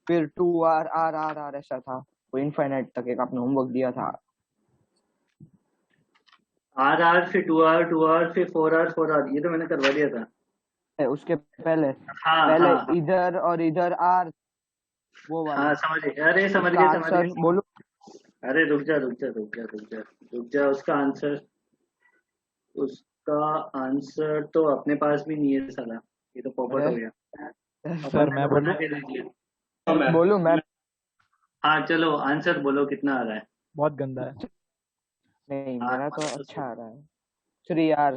फिर 2R R R R ऐसा था, वो इनफाइनाइट तक एक आपने होमवर्क दिया था। आर आर फिर टू आर फिर फोर आर, ये तो मैंने करवा दिया था। उसके पहले हाँ पहले हाँ हाँ। इधर और इधर R, वो वाला। हाँ समझ गए, अरे समझ उसका गए समझ आंसर गए। बोलूं? अरे रुक जा रुक जा रुक जा रुक जा रुक जा, उसका आंसर, उसका आंसर तो अपने पास भी नहीं है साला, ये तो पॉपट अरे हो गया। अपन सर ने मैं तो बना बोलूं? के दे दिया। बोलूं मैं? हाँ चलो आंसर बोलो कितना आ रहा है। बहुत गंदा है। नहीं, हाँ मेरा तो मतलब तो अच्छा सही आ रहा है। 3R।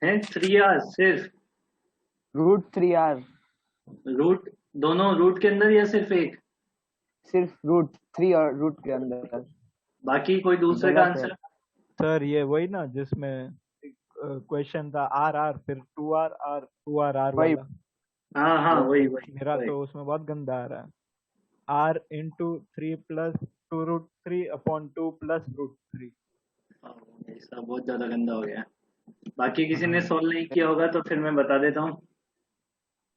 है, 3 आर सिर्फ? √3R। रूट, दोनों रूट के अंदर या सिर्फ एक? सिर्फ √3 और रूट के अंदर। बाकी कोई दूसरे का गलत है। आंसर? सर ये वही ना जिसमें क्वेश्चन था आर आर फिर टू आर आर वही वाला। हाँ हाँ वही वही वही। वही मेरा वही। तो उसमें बहुत गंदा आ रहा है। r × 3 + 2√3/2 +√3। ऐसा बहुत ज्यादा गंदा हो गया। बाकी किसी ने हाँ सोल्व नहीं किया होगा तो फिर मैं बता देता हूँ।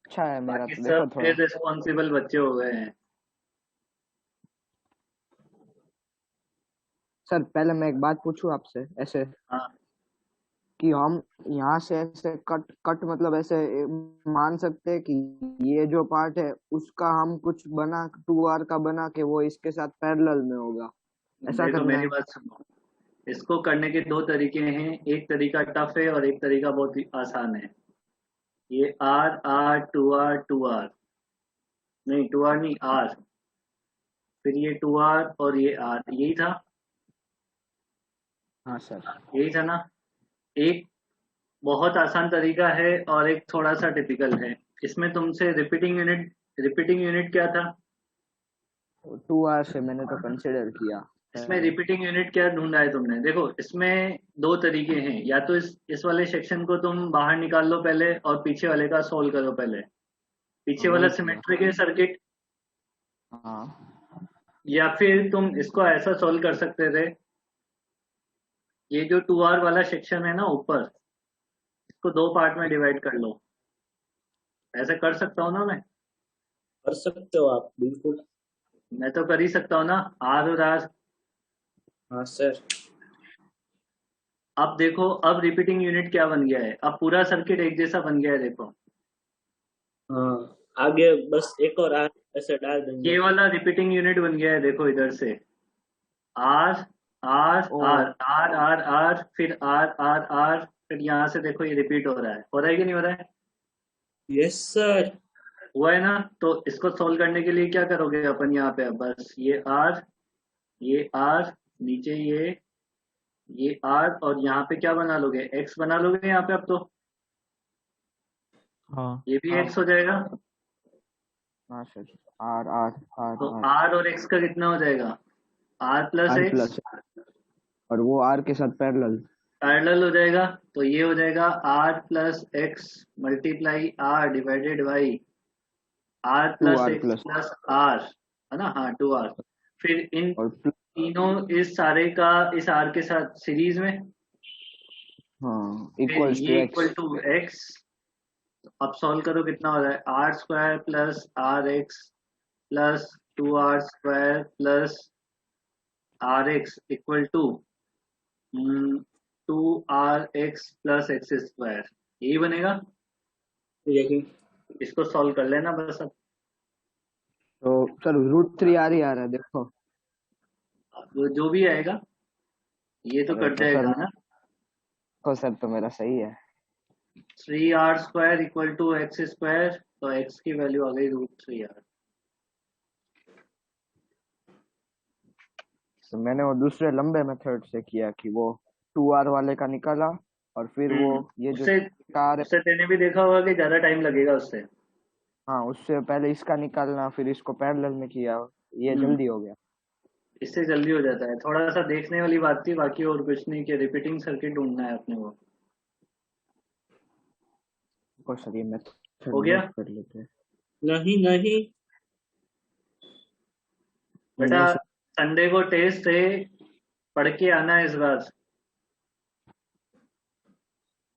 अच्छा है मेरा बाकी तो, देखो सब थोड़ा। इररिस्पॉन्सिबल बच्चे हो गए हैं। सर पहले मैं एक बात पूछूं आपसे, ऐसे हाँ कि हम यहाँ से ऐसे कट कट मतलब ऐसे मान सकते हैं कि ये जो पार्ट है उसका हम कुछ बना 2R का बना के वो इसके साथ पैरेलल में होगा, ऐसा देखो करना मेरी है? बात सुनो, इसको करने के दो तरीके हैं, एक तरीका टफ है और एक तरीका बहुत ही आसान है। ये आर आर टू आर, नहीं टू आर नहीं आर, फिर ये टू आर और ये आर, यही था, हाँ सर। यही था ना। एक बहुत आसान तरीका है और एक थोड़ा सा टिपिकल है। इसमें तुमसे रिपीटिंग यूनिट क्या था? 2R से मैंने तो कंसिडर किया इसमें पहले। रिपीटिंग यूनिट क्या ढूंढा है तुमने? देखो इसमें दो तरीके हैं, या तो इस वाले सेक्शन को तुम बाहर निकाल लो पहले और पीछे वाले का सोल्व करो पहले। हाँ, पीछे वाला वही किया। सिमेट्रिक है सर्किट, हाँ। या फिर तुम इसको ऐसा सोल्व कर सकते थे, ये जो टू आर वाला सेक्शन है ना ऊपर, इसको दो पार्ट में डिवाइड कर लो। ऐसा कर सकता हूँ ना मैं? कर सकते हो आप, बिल्कुल। मैं तो कर ही सकता हूँ ना, आर और आर। हाँ सर। अब देखो, अब रिपीटिंग यूनिट क्या बन गया है, अब पूरा सर्किट एक जैसा बन गया है, देखो। हाँ, आगे बस एक और आर ऐसे डाल देंगे। ये वाला रिपीटिंग यूनिट बन गया है, देखो इधर से, r r o. R r r r, फिर आर आर आर, फिर यहाँ से देखो ये रिपीट हो रहा है कि नहीं हो रहा है? Yes sir. हुआ है ना? तो इसको सोल्व करने के लिए क्या करोगे अपन, यहाँ पे अब बस ये आर, नीचे ये आर, और यहाँ पे क्या बना लोगे, एक्स बना लोगे यहाँ पे अब तो। हाँ ये भी हाँ। एक्स हो जाएगा। हाँ सर। आर आर आर तो आर आर और एक्स का कितना हो जाएगा, r plus r x, plus, और वो आर के साथ पैरेलल। पैरेलल हो जाएगा। तो ये हो जाएगा r plus x multiply r divided by r two plus r x plus plus r, है ना? हाँ टू आर। फिर इन और तीनों, इस सारे का इस आर के साथ सीरीज में, हाँ, फिर इक्वल्स टू ये इक्वल एक्स। Two x. अब सॉल्व करो कितना हो रहा है, r square plus r x plus two r square plus r x equal to 2rx plus x square, यही बनेगा। लेकिन इसको सॉल्व कर लेना बस अब। तो सर √3R ही आ रहा है, देखो। अब जो भी आएगा ये तो अरे कट तो सर, जाएगा ना। देखो सर तो मेरा सही है। 3r² equal to x square, तो एक्स की वैल्यू आ गई √3r। तो मैंने वो दूसरे लंबे मेथड से किया कि वो 2R वाले का निकाला, और फिर वो ये जो उससे कार है। उससे तेने भी देखा होगा कि ज्यादा टाइम लगेगा उससे। हाँ, उससे पहले इसका निकालना, फिर इसको पैरेलल में किया, ये हम्म, जल्दी हो गया। इससे जल्दी हो जाता है, थोड़ा सा देखने वाली बात थी, बाकी और कुछ नहीं, कि रिपीटिंग सर्किट ढूंढना है अपने को। देखो सर, ये मेथड हो गया नोट कर लेते हैं। नहीं नहीं। नहीं बेटा, नहीं सर। संडे को टेस्ट है, पढ़ के आना है इस बार।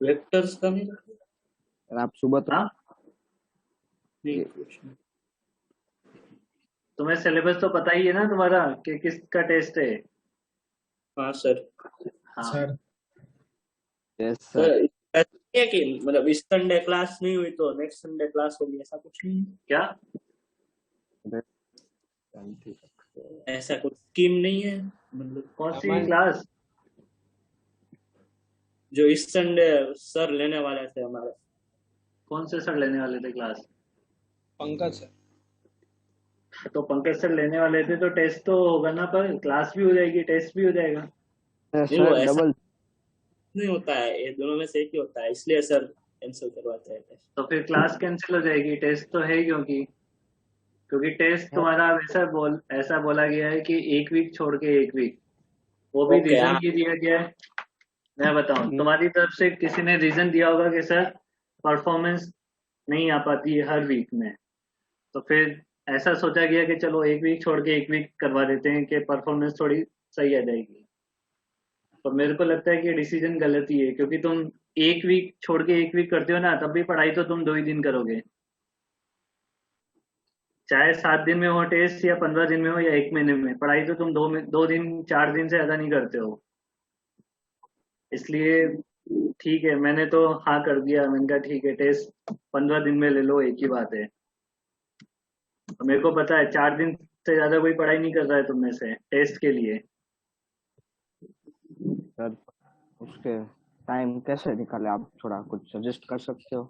वेक्टर्स का नहीं रखा? आप सुबह तो हाँ नहीं ये कुछ नहीं। तुम्हें सिलेबस तो पता ही है ना तुम्हारा कि किसका टेस्ट है? हाँ सर। हाँ सर यस तो सर। ऐसा नहीं है कि मतलब इस संडे क्लास नहीं हुई तो नेक्स्ट संडे क्लास होगी, ऐसा कुछ नहीं है? क्या? ऐसा कुछ स्कीम नहीं है मतलब कौन सी हमारे क्लास? जो इस संडे सर लेने वाले थे हमारे? कौन से सर लेने वाले थे क्लास? पंकज सर। तो पंकज सर लेने वाले थे तो टेस्ट तो होगा ना, पर क्लास भी हो जाएगी टेस्ट भी हो जाएगा। नहीं, सर वो ऐसा डबल नहीं होता है, ये दोनों में से एक ही होता है, इसलिए सर कैंसिल करवाते हैं टेस्ट। तो फिर क्लास कैंसिल हो जाएगी, टेस्ट तो है, क्योंकि टेस्ट तुम्हारा ऐसा बोला गया है कि एक वीक छोड़ के एक वीक। वो भी ओके, रीजन हाँ। ये दिया गया है। मैं बताऊं, तुम्हारी तरफ से किसी ने रीजन दिया होगा कि सर परफॉर्मेंस नहीं आ पाती है हर वीक में, तो फिर ऐसा सोचा गया कि चलो एक वीक छोड़ के एक वीक करवा देते हैं कि परफॉर्मेंस थोड़ी सही आ जाएगी। तो मेरे को लगता है कि डिसीजन गलत ही है, क्योंकि तुम एक वीक छोड़ के एक वीक करते हो ना, तब भी पढ़ाई तो तुम 2 ही दिन करोगे, चाहे 7 दिन में हो टेस्ट या 15 दिन में हो या 1 महीने में, पढ़ाई तो तुम 2 दिन 4 दिन से ज्यादा नहीं करते हो। इसलिए ठीक है, मैंने तो हाँ कर दिया, मैंने कहा ठीक है टेस्ट 15 दिन में ले लो, एक ही बात है। तो मेरे को पता है 4 दिन से ज्यादा कोई पढ़ाई नहीं कर रहा है तुम में से टेस्ट के लिए। सर उसके टाइम कैसे निकाले, आप थोड़ा कुछ सजेस्ट कर सकते हो?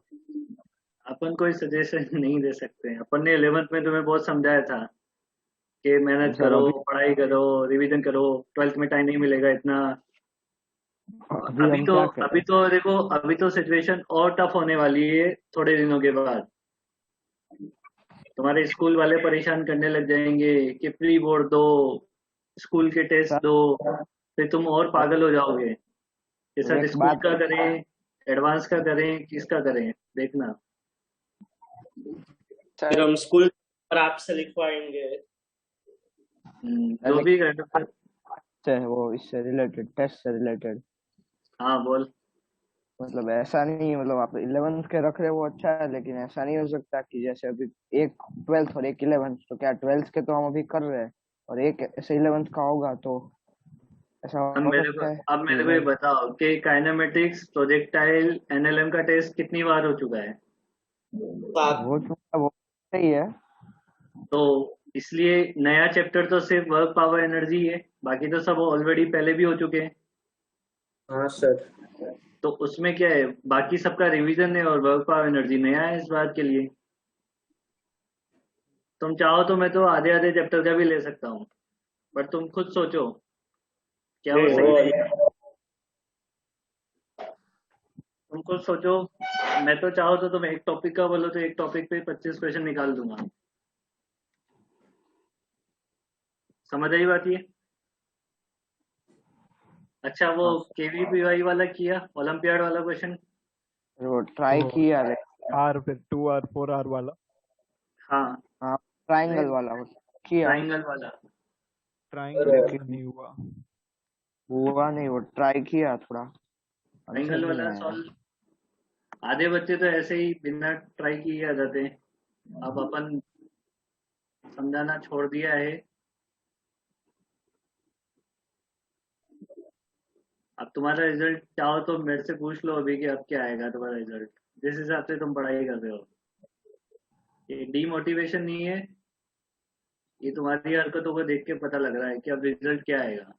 अपन कोई सजेशन नहीं दे सकते हैं। अपन ने 11th में तुम्हें बहुत समझाया था कि मेहनत सर करो, अभी पढ़ाई करो, रिवीजन करो, 12th में टाइम नहीं मिलेगा इतना। अभी अभी हम तो क्या अभी करें? तो देखो, अभी तो सिचुएशन और टफ होने वाली है थोड़े दिनों के बाद। तुम्हारे स्कूल वाले परेशान करने लग जाएंगे कि प्री बोर्ड दो, स्कूल के टेस्ट सर दो, फिर तुम और पागल हो जाओगे कि तो सर एक स्कूल बात, का करें, एडवांस का करें, किसका करें, देखना। फिर हम स्कूल पर आपसे लिखवाएंगे। जो एक भी कर। बात है वो इससे रिलेटेड, टेस्ट से रिलेटेड। हाँ बोल। मतलब ऐसा नहीं है, मतलब आप 11th के रख रहे हो वो अच्छा है, लेकिन ऐसा नहीं हो सकता कि जैसे अभी एक 12th और एक 11th, तो क्या 12th के तो हम अभी कर रहे हैं और एक ऐसे 11th का होगा, तो ऐसा अब हो मेरे को सकता है अब कि मेरे को ये नहीं? बताओ कि काइनेमेटिक्स, प्रोजेक्टाइल, एनएलएम का टेस्ट कितनी बार हो चुका है? तो आप वो सही है। तो इसलिए नया चैप्टर तो सिर्फ वर्क पावर एनर्जी है, बाकी तो सब ऑलरेडी पहले भी हो चुके हैं। हाँ सर। तो उसमें क्या है, बाकी सबका रिवीजन है और वर्क पावर एनर्जी नया है इस बात के लिए। तुम चाहो तो मैं तो आधे आधे चैप्टर का भी ले सकता हूँ, बट तुम खुद सोचो क्या वो नहीं, सही वो रहेगा। तुम खुद सोचो। मैं तो चाहो तो तुम एक टॉपिक का बोलो तो एक टॉपिक पे 25 क्वेश्चन निकाल दूंगा। समझ आई बात ये? अच्छा, वो हाँ केवीपीवाई वाला किया, ओलंपियाड वाला क्वेश्चन? सर, वो ट्राई वो किया आर फिर 2R 4R वाला हाँ, हाँ ट्राइंगल वाला वो किया, ट्राइंगल वाला। ट्राइंगल वाला नहीं हुआ। हुआ नहीं, वो ट्राई किया, थोड़ा आंसर ट्राइंगल नहीं वाला आया। सॉल्व आधे बच्चे तो ऐसे ही बिना ट्राई किए आ जाते हैं। अब अपन समझाना छोड़ दिया है। अब तुम्हारा रिजल्ट चाहो तो मेरे से पूछ लो अभी कि अब क्या आएगा तुम्हारा रिजल्ट, जिस हिसाब से तुम पढ़ाई कर रहे हो। ये डीमोटिवेशन नहीं है, ये तुम्हारी हरकतों को देख के पता लग रहा है कि अब रिजल्ट क्या आएगा।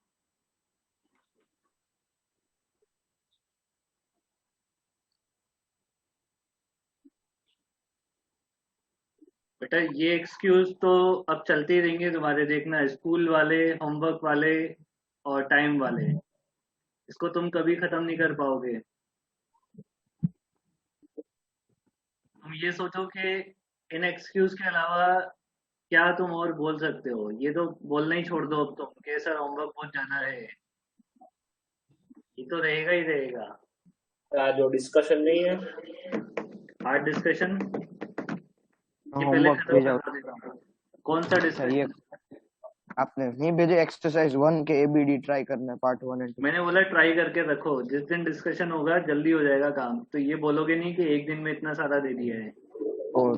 बेटा ये एक्सक्यूज तो अब चलते ही रहेंगे तुम्हारे, देखना, स्कूल वाले, होमवर्क वाले और टाइम वाले, इसको तुम कभी खत्म नहीं कर पाओगे। तुम ये सोचो कि इन एक्सक्यूज के अलावा क्या तुम और बोल सकते हो, ये तो बोलना ही छोड़ दो अब तुम कि सर होमवर्क बहुत ज्यादा है। ये तो रहेगा ही रहेगा। आज जो डिस्कशन नहीं है। हार्ड डिस्कशन ये पहले होमवर्क खत्म भेजा करवा देता हूँ। कौन सा अच्छा ये डिस्कशन? आपने नहीं भेजे, एक्सरसाइज 1 के एबीडी ट्राई करना है, पार्ट 1 एंड 2। मैंने बोला ट्राई करके रखो, जिस दिन डिस्कशन होगा जल्दी हो जाएगा काम, तो ये बोलोगे नहीं कि एक दिन में इतना सारा दे दिया है। और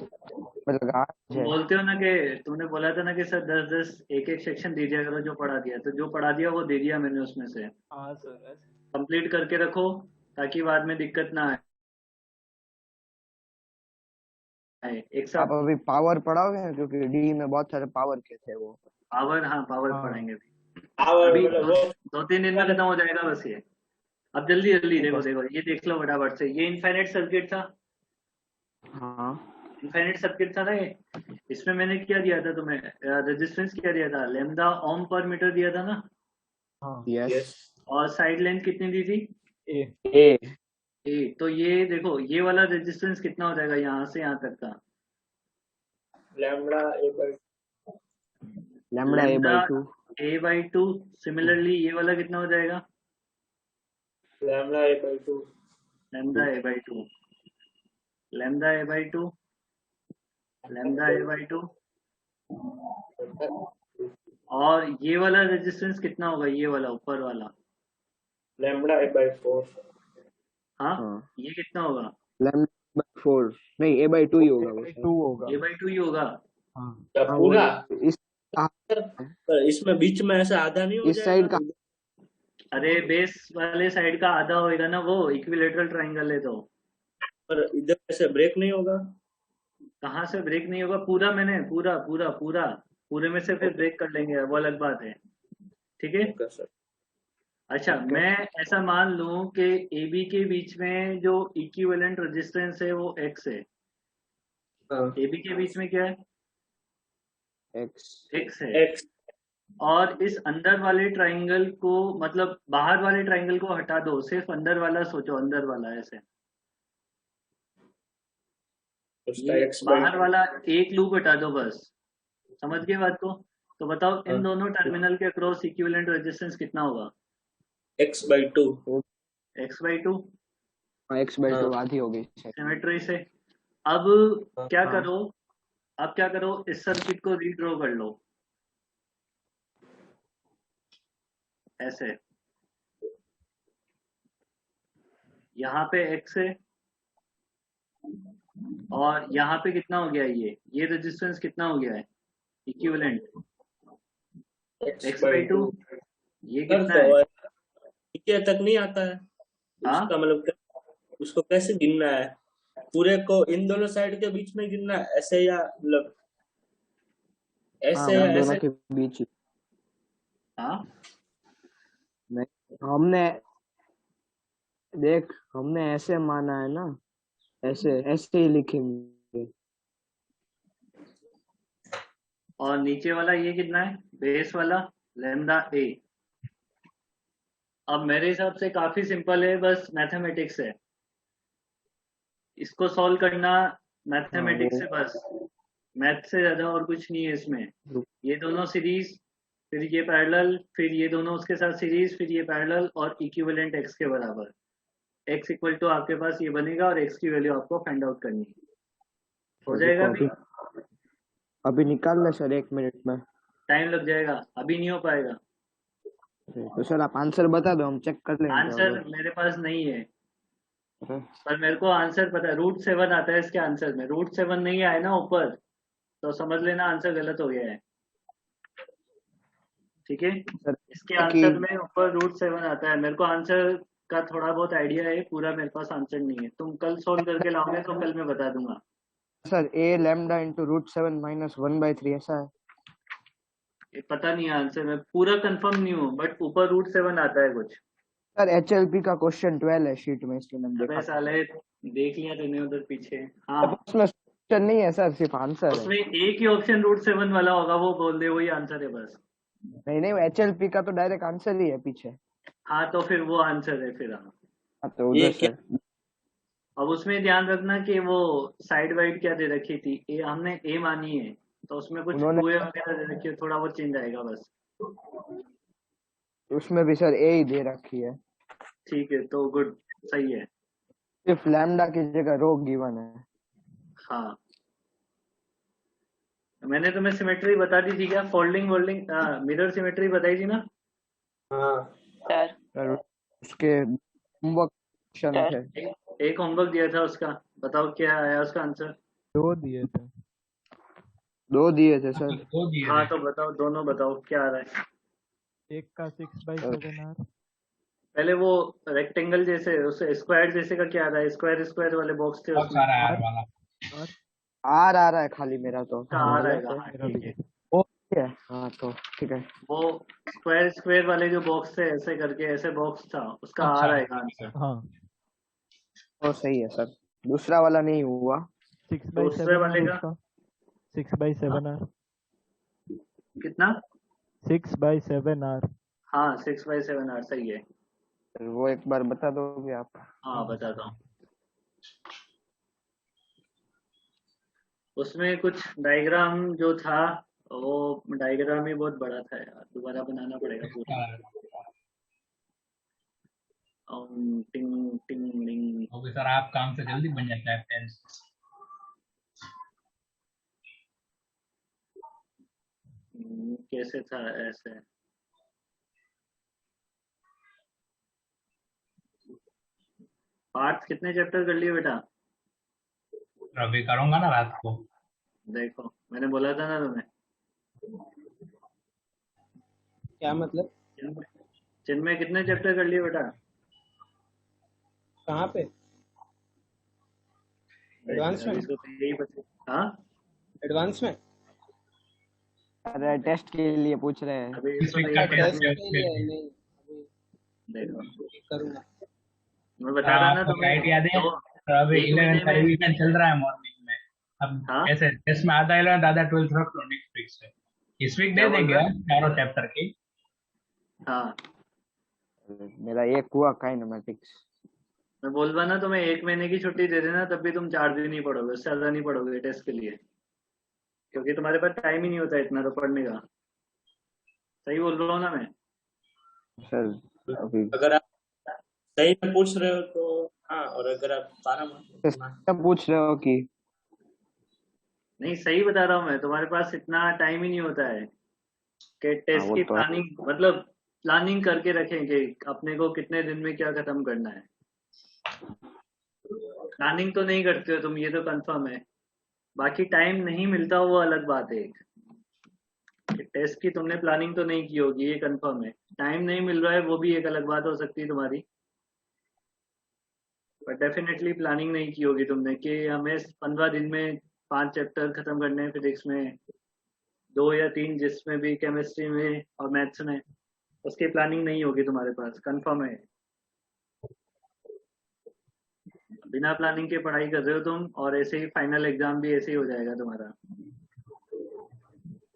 मतलब आज तुम है। बोलते हो ना कि तुमने बोला था ना कि सर 10-10 एक-एक सेक्शन दीजिए करो जो पढ़ा दिया, तो जो पढ़ा दिया वो दे दिया मैंने उसमें से। हाँ सर ऐसे। कंप्लीट करके रखो ताकि बाद में दिक्कत ना आए। एक आप साथ अभी पावर पढ़ाओगे ना, क्योंकि डी में बहुत सारे पावर के थे वो। पावर, हाँ पावर हाँ पढ़ाएंगे अभी। पावर अभी मतलब दो, वो 2-3 दिन में खत्म हो जाएगा बस ये। अब जल्दी जल्दी ठीक है। देखो देखो ये देख लो फटाफट से। ये इनफाइनाइट सर्किट था, हाँ इनफाइनाइट सर्किट था ना ये। इसमें मैंने क्या दिया था तुम्हें, रेजिस्टेंस क्या दिया था, लैम्डा ओम पर मीटर दिया था ना। हाँ यस। यस और साइड लेंथ कितनी दी थी, ए ए ए। तो ये देखो ये वाला रेजिस्टेंस कितना हो जाएगा यहाँ से यहाँ तक का, lambda A by lambda A lambda by 2। a/2। Similarly ये वाला कितना हो जाएगा, lambda A by 2 lambda a/2, lambda a/2, lambda a/2। और ये वाला रेजिस्टेंस कितना होगा, ये वाला ऊपर वाला, लैम्बडा ए बाय 4 हाँ हाँ ये कितना होगा, लैम्बडा बाई 4 नहीं, ए बाई 2 ही होगा वो शायद। 2 होगा। a/2 ही होगा। हाँ हाँ पूरा वही। इस पर इसमें बीच में ऐसा आधा नहीं हो इस साइड जाएगा। का अरे बेस वाले साइड का आधा होएगा ना, वो इक्विलेटरल ट्रायंगल है तो। पर इधर ऐसे ब्रेक नहीं होगा। कहाँ से ब्रेक नहीं होगा, पूरा मैंने पूरा पूरा पूरा पूरे में से फिर ब्रेक कर लेंगे, वो अलग बात है। ठीक है। Okay sir. अच्छा ठीक है। मैं ऐसा मान लूं कि ए बी के बीच में जो इक्विवेलेंट रेजिस्टेंस है वो एक्स है। हाँ ए बी के बीच में क्या है, एक्स। एक्स है। एक्स और इस अंदर वाले ट्रायंगल को, मतलब बाहर वाले ट्रायंगल को हटा दो, सिर्फ अंदर वाला सोचो, अंदर वाला ऐसे। उसका ये एक्स बाय बाहर वाला एक लूप हटा दो बस, समझ गए बात को। तो बताओ इन हाँ दोनों टर्मिनल के अक्रॉस इक्विवेलेंट रेजिस्टेंस कितना होगा, एक्स बाय 2 x/2। हाँ एक्स बाई 2 हाँ आधी हो गई शायद। सिमेट्री से। अब क्या हाँ करो, अब क्या करो, इस सर्किट को रीड्रॉ कर लो ऐसे। यहाँ पे x है और यहाँ पे कितना हो गया, ये रेजिस्टेंस कितना हो गया है इक्विवेलेंट, एक्स बाय x/2। 2 ये सर कितना तो है, नीचे तक नहीं आता है। हाँ उसका मतलब उसको कैसे गिनना है, पूरे को इन दोनों साइड के बीच में गिनना है ऐसे या मतलब हाँ ऐसे या उन दोनों ऐसे। के बीच ही। हाँ नहीं हमने देख, हमने ऐसे माना है ना, ऐसे ऐसे ही लिखेंगे। और नीचे वाला ये कितना है, बेस वाला लैम्डा ए। अब मेरे हिसाब से काफी सिंपल है, बस मैथमेटिक्स है, इसको सॉल्व करना हाँ मैथमेटिक्स वो से बस, मैथ से ज्यादा और कुछ नहीं है इसमें। ये दोनों सीरीज, फिर ये पैरेलल, फिर ये दोनों उसके साथ सीरीज, फिर ये पैरेलल और इक्विवेलेंट एक्स के बराबर। एक्स इक्वल टू आपके पास ये बनेगा और एक्स की वैल्यू आपको फाइंड आउट करनी है। हो जाएगा रुको अभी, अभी निकाल ले सर 1 मिनट में। टाइम लग जाएगा, अभी नहीं हो पाएगा। तो सर आप आंसर बता दो, हम चेक कर लेंगे आंसर अगर। मेरे पास नहीं है, अरे, पर मेरे को आंसर पता है, √7 आता है इसके आंसर में। √7 नहीं आए ना ऊपर तो समझ लेना आंसर गलत हो गया है। ठीक है, सर इसके कि आंसर में ऊपर √7 आता है। मेरे को आंसर का थोड़ा बहुत आइडिया है, पूरा मेरे पास आंसर नहीं है। तुम कल सोल्व करके लाओगे तो कल मैं बता दूंगा। सर ए लैम्डा इंटू √7 माइनस 1/3 ऐसा है। ये पता नहीं है आंसर, मैं पूरा कंफर्म नहीं हूँ, बट ऊपर √7 आता है कुछ। सर एचएलपी का क्वेश्चन 12 है शीट में, इसलिए मैंने अबे देखा था। साले देख लिया तूने उधर पीछे। हाँ उसमें क्वेश्चन नहीं है सर, सिर्फ आंसर है। उसमें एक ही ऑप्शन √7 वाला होगा, वो बोल दे, वही आंसर है बस। नहीं नहीं, एचएलपी का तो डायरेक्ट आंसर ही है पीछे। हाँ तो फिर वो आंसर है फिर। हाँ हाँ तो ये उधर क्या से। अब उसमें ध्यान रखना कि वो साइड वाइड क्या दे रखी थी, ए हमने ए मानी है, तो उसमें कुछ उन्होंने 2a वगैरह दे रखी है, थोड़ा बहुत चेंज आएगा बस। उसमें भी सर ए ही दे रखी है, ठीक है तो गुड, सही है। सिर्फ लैम्डा की जगह रो गिवन है। हाँ मैंने तुम्हें सिमेट्री बता दी थी क्या, फोल्डिंग वोल्डिंग मिरर सिमेट्री बताई थी ना। हाँ सर उसके होमवर्क क्वेश्चन थे। एक होमवर्क दिया था उसका, बताओ क्या आया उसका आंसर। 2 दिए थे। दो दिए थे सर। दो दिए हाँ थे। तो बताओ, दोनों बताओ क्या आ रहा है। एक का 6/7 R। पहले वो रेक्टेंगल जैसे, उस स्क्वायर जैसे का क्या आ रहा है, स्क्वायर स्क्वायर वाले बॉक्स थे बहुत उसमें। सारा R आर वाला। R। आर आ रहा है खाली मेरा तो। का हाँ आ मेरा रहेगा, हाँ मेरा ठीक भी है। है। ओ ठीक है, हाँ तो ठीक है। वो स्क्वायर स्क्वायर वाले जो बॉक्स थे ऐसे करके, ऐसे बॉक्स था, उसका आ अच्छा रहेगा आंसर। हाँ ओ सही है सर, दूसरा वाला नहीं हुआ। दूसरे 6/7 R वाले का उसका। 6/7 R। कितना? 6/7 R। हाँ 6/7 R सही है। सर, वो एक बार बता दोगे आप? हाँ बताता हूँ। उसमें कुछ डायग्राम जो था, वो डायग्राम ही बहुत बड़ा था यार, दोबारा बनाना पड़ेगा पूरा। टिंग टिंग लिंग। ओके सर, आप काम से जल्दी बन जाता है पेन। कैसे था ऐसे? पार्ट कितने चैप्टर कर लिए बेटा? अभी करूंगा ना रात को। देखो मैंने बोला था ना तुम्हें। क्या मतलब? जिनमें कितने चैप्टर कर लिए बेटा? कहाँ पे? एडवांस में? अभी इसको तो यही बचे। हाँ एडवांस में? अरे टेस्ट के लिए पूछ रहे हैं। अभी इस इसको वीक तो का यही टेस्ट टेस्ट बचे। है के उसके लिए लिए। नहीं, अभी देखो करूँगा। मैं बता रहा ना आपको तुम्हें। डाइट याद है? दो तो अभी एक 11 महीने का में। रिवीजन चल रहा है मॉर्निंग में। अब हाँ कैसे टेस्ट में आधा 11 आधा 12 रख लो नेक्स्ट वीक से। इस वीक क्या दे बोल देंगे रहा? चारों चैप्टर की। हाँ मेरा एक हुआ काइनेमेटिक्स। मैं बोल रहा ना तुम्हें, एक महीने की छुट्टी दे देना तब भी तुम 4 दिन ही पढ़ोगे, उससे ज्यादा नहीं पढ़ोगे टेस्ट के लिए, क्योंकि तुम्हारे पास टाइम ही नहीं होता इतना तो पढ़ने का। सही बोल रहा हूँ ना मैं? सर अभी अगर आप सही में पूछ रहे हो तो हाँ, और अगर आप सारा मत सब पूछ रहे हो कि नहीं सही बता रहा हूँ मैं, तुम्हारे पास इतना टाइम ही नहीं होता है कि हाँ टेस्ट वो की तो है। प्लानिंग, मतलब प्लानिंग करके रखें कि अपने को कितने दिन में क्या खत्म करना है। प्लानिंग तो नहीं करते हो तुम, ये तो कंफर्म है। बाकी टाइम नहीं मिलता वो अलग बात है। टेस्ट की तुमने प्लानिंग तो नहीं की होगी, ये कंफर्म है। टाइम नहीं मिल रहा है वो भी एक अलग बात हो सकती है तुम्हारी, पर डेफिनेटली प्लानिंग नहीं की होगी तुमने कि हमें 15 दिन में 5 चैप्टर खत्म करने हैं फिजिक्स में, 2 या 3 जिसमें भी, केमिस्ट्री में और मैथ्स में। उसकी प्लानिंग नहीं होगी तुम्हारे पास, कंफर्म है। बिना प्लानिंग के पढ़ाई कर रहे हो तुम, और ऐसे ही फाइनल एग्जाम भी ऐसे ही हो जाएगा तुम्हारा।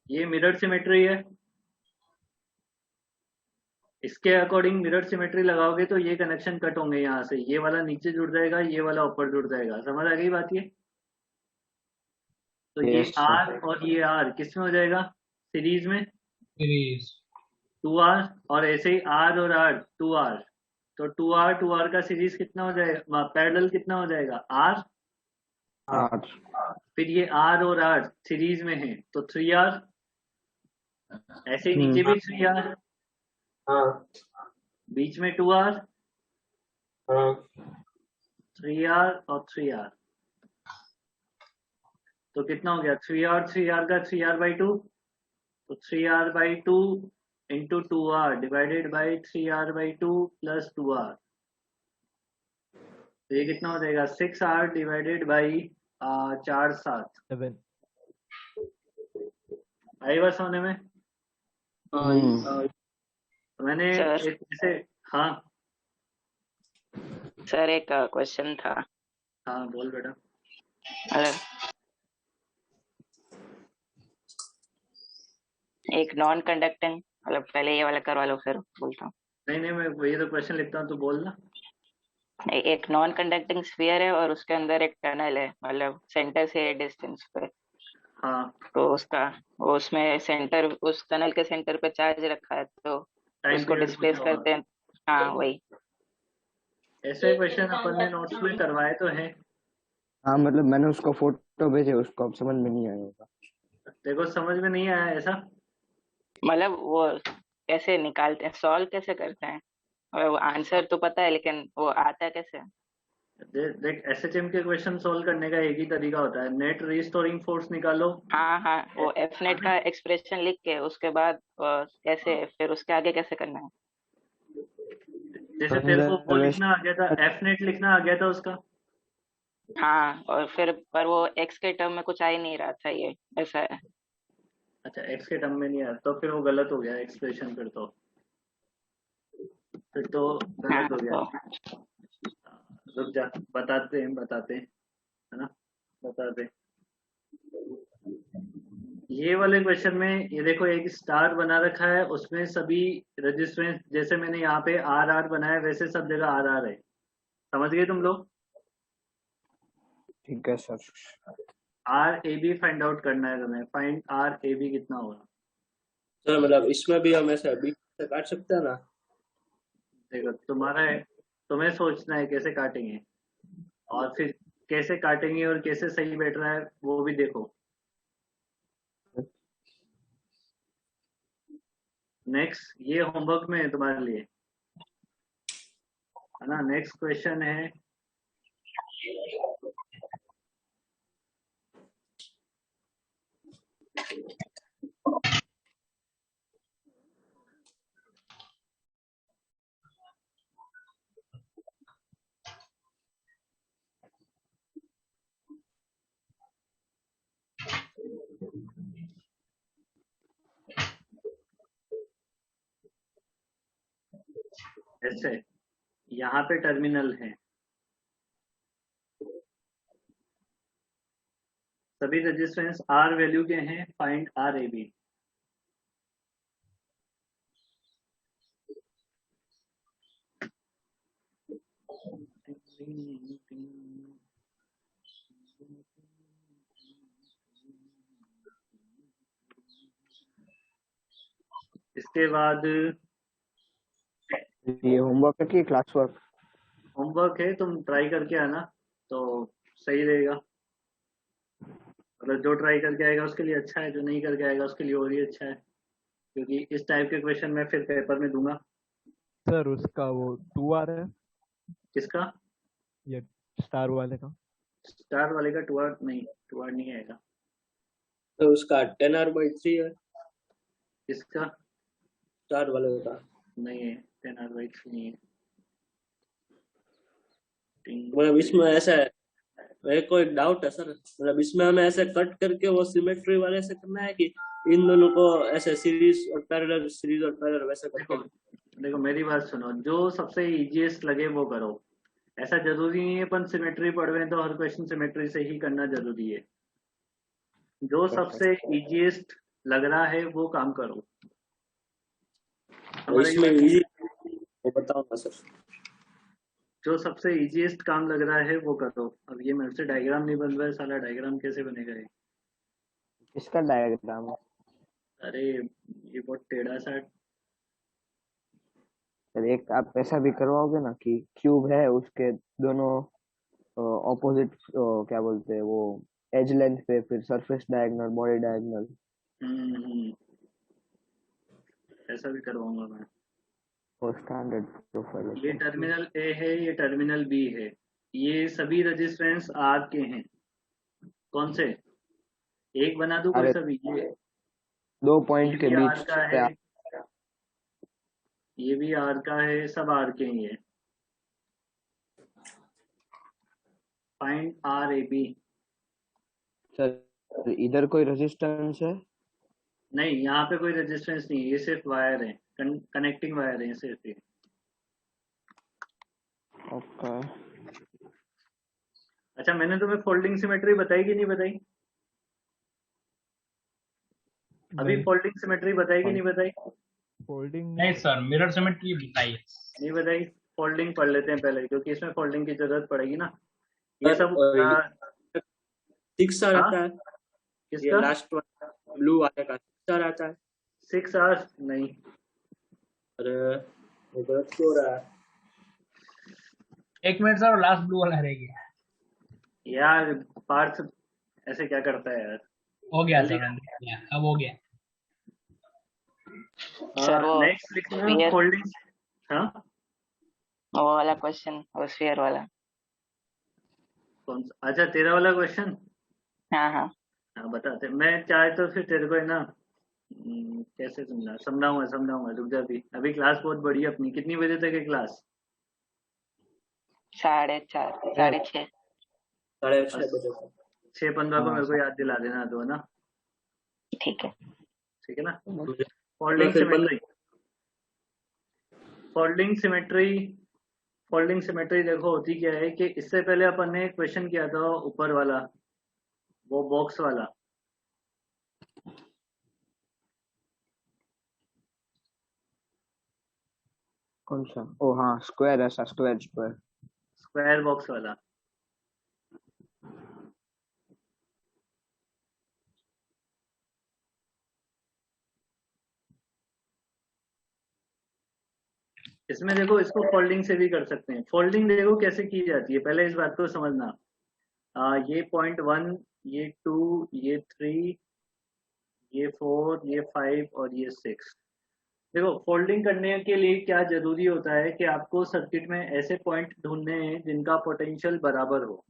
ये मिरर सिमेट्री है, इसके अकॉर्डिंग मिरर सिमेट्री लगाओगे तो ये कनेक्शन कट होंगे, यहाँ से ये वाला नीचे जुड़ जाएगा, ये वाला ऊपर जुड़ जाएगा। समझ आ गई बात ये? तो ये यस सर। आर और ये आर किस में हो जाएगा? सीरीज में सीरीज 2R, और ऐसे ही आर और आर 2R। तो 2R का सीरीज कितना हो जाएगा, पैरेलल कितना हो जाएगा? आर। 8। फिर ये आर और आर सीरीज में है तो 3R। ऐसे ही नीचे भी 3R, हाँ बीच में 2R, हाँ 3R और 3R। तो कितना हो गया? 3R का 3R/2, तो 3R/2 into 2R divided by 3R/2 plus 2R। तो ये कितना हो जाएगा? 6R divided by 4/7। 7। आई बात होने में? तो मैंने सर एक जैसे, हाँ सर एक क्वेश्चन था। हाँ बोल बेटा। मतलब एक नॉन कंडक्टिंग, मतलब पहले ये वाला करवा लो फिर बोलता हूँ। नहीं नहीं, मैं ये तो क्वेश्चन लिखता हूँ, तू बोलना। एक नॉन कंडक्टिंग स्फीयर है और उसके अंदर एक टनल है, मतलब सेंटर से डिस्टेंस पे। हाँ तो उसका वो उसमें सेंटर, उस टनल के सेंटर पे चार्ज रखा है, तो टाइम उसको पीरियड डिस्प्लेस पूछा होगा। करते हैं। हाँ वही। ऐसे क्वेश्चन अपन ने नोट्स में करवाए तो हैं। हाँ मतलब मैंने उसको फोटो भेजे, उसको अब समझ में नहीं आया होगा। देखो समझ में नहीं आया ऐसा? मतलब वो कैसे निकालते हैं, सॉल्व कैसे करते हैं, और वो आंसर तो पता है लेकिन वो आता कैसे? देख एसएचएम के क्वेश्चन सोल्व करने का एक ही तरीका होता है, नेट रीस्टोरिंग फोर्स निकालो। हाँ हाँ, वो एफ नेट का एक्सप्रेशन लिख के उसके बाद कैसे फिर उसके आगे कैसे करना है। जैसे तेरे को वो लिखना आ गया था, कंजर्वेशन एफ नेट लिखना आ गया था उसका। हाँ, और फिर पर वो एक्स के टर्म में कुछ आ ही नहीं रहा था, ये ऐसा है। अच्छा एक्स के टर्म में नहीं आया तो फिर वो गलत हो गया एक्सप्रेशन, फिर तो हाँ गलत हो गया। तो रुक जा, बताते हैं, है ना, बताते हैं। ये वाले क्वेश्चन में ये देखो एक स्टार बना रखा है, उसमें सभी रजिस्टेंस जैसे मैंने यहाँ पे आर आर बनाया वैसे सब जगह आर आर है। समझ गए तुम लोग? ठीक है सर। R a b find out करना है तुम्हें, फाइंड आर ए बी कितना होगा। सर मतलब इसमें भी हम ऐसे बीच से काट सकते हैं ना? देखो तुम्हारा है, तुम्हें सोचना है कैसे काटेंगे, और फिर कैसे काटेंगे और कैसे सही बैठ रहा है वो भी देखो। नेक्स्ट ये होमवर्क में है तुम्हारे लिए, है ना। नेक्स्ट क्वेश्चन है, ऐसे यहाँ पे टर्मिनल है, सभी रेजिस्टेंस आर वैल्यू के हैं, फाइंड आर ए बी। इसके बाद ये होमवर्क है कि क्लास वर्क? होमवर्क है, तुम ट्राई करके आना तो सही रहेगा। मतलब जो ट्राई करके आएगा उसके लिए अच्छा है, जो नहीं करके आएगा उसके लिए और ही अच्छा है, क्योंकि इस टाइप के क्वेश्चन मैं फिर पेपर में दूंगा। सर उसका वो 2R है, किसका? ये स्टार वाले का। स्टार वाले का 2R नहीं, 2R नहीं आएगा। तो उसका 10R/3 है किसका? स्टार वाले का। नहीं है, 10R/3 नहीं है। मतलब इसमें ऐसा है, मेरे को एक डाउट है सर, मतलब इसमें हमें ऐसे कट करके वो सिमेट्री वाले से करना है कि इन दोनों को ऐसे सीरीज और पैरेलल वैसे करके? देखो मेरी बात सुनो, जो सबसे इजीएस्ट लगे वो करो। ऐसा जरूरी नहीं है अपन सिमेट्री पढ़ रहे हैं तो हर क्वेश्चन सिमेट्री से ही करना जरूरी है। जो सबसे इजीएस्ट लग रहा है वो काम करो। तो इसमें easy वो बताऊंगा सर। जो सबसे इजीएस्ट काम लग रहा है वो करो। अब ये मेरे से डायग्राम नहीं बन रहा है, साला डायग्राम कैसे बनेगा ये? किसका डायग्राम है? अरे ये बहुत टेढ़ा सा। सर एक आप ऐसा भी करवाओगे ना कि क्यूब है, उसके दोनों ऑपोजिट क्या बोलते हैं वो, एज लेंथ पे, फिर सरफेस डायगोनल, बॉडी डायगोनल। ऐसा भी करवाऊंगा मैं। वो स्टैंडर्ड प्रोफाइल ये है। टर्मिनल ए है, ये टर्मिनल बी है, ये सभी रेजिस्टेंस आर के हैं। कौन से? एक बना दूं कोई अरे सा भी? ये 2 पॉइंट के भी बीच आर का पे है, ये भी आर का है, सब आर के ही है। Find r a b. Sir इधर कोई रेजिस्टेंस है? नहीं, यहाँ पे कोई रेजिस्टेंस नहीं है, ये सिर्फ वायर है, कनेक्टिंग वायर है सिर्फ ये। ओके। अच्छा मैंने तुम्हें फोल्डिंग सिमेट्री बताई कि नहीं बताई? अभी नहीं, फोल्डिंग सिमेट्री बताई कि नहीं बताई? फोल्डिंग नहीं सर, मिरर सिमेट्री बताइए। नहीं बताई। फोल्डिंग पढ़ लेते हैं पहले, क्योंकि इसमें फोल्डिंग की जरूरत पड़ेगी ना। ये सब और 6 हाँ? आता है, ये किसका? लास्ट वाला ब्लू वाले का 6 आता है। 6 आवर्स नहीं। अरे ये गलत क्यों हो रहा है? 1 मिनट सर, लास्ट ब्लू वाला रह गया। यार पार्थ ऐसे क्या करता है यार। हो गया जल्दी सर, मैंने देख लिया, अब हो गया। सर वो नेक्स्ट लिखना sphere- फोल्डिंग। हाँ वो वाला क्वेश्चन, वो स्फीयर वाला। कौन सा? अच्छा तेरा वाला क्वेश्चन। हाँ हाँ हाँ बताते, मैं चाहे तो फिर तेरे को है ना कैसे समझाऊंगा समझाऊंगा, रुक जा। अभी क्लास बहुत बड़ी है अपनी। कितनी बजे तक है क्लास? 4:30 6:30। 6:30 बजे तक। 6:15 को हाँ मेरे को याद दिला देना तो, है ना? ठीक है। ठीक है ना? मुझे मैं फोल्डिंग फिर symmetry. Folding symmetry. Folding symmetry देखो होती क्या है कि इससे पहले अपन ने एक क्वेश्चन किया था ऊपर वाला, वो बॉक्स वाला। कौन सा? ओ हाँ, स्क्वायर, ऐसा स्क्वायर स्क्वायर। स्क्वायर बॉक्स वाला। इसमें देखो इसको फोल्डिंग से भी कर सकते हैं। फोल्डिंग देखो कैसे की जाती है, पहले इस बात को समझना। ये .1, ये 2, ये 3, ये 4, ये 5 और ये 6। देखो फोल्डिंग करने के लिए क्या जरूरी होता है कि आपको सर्किट में ऐसे पॉइंट ढूंढने हैं जिनका पोटेंशियल बराबर हो,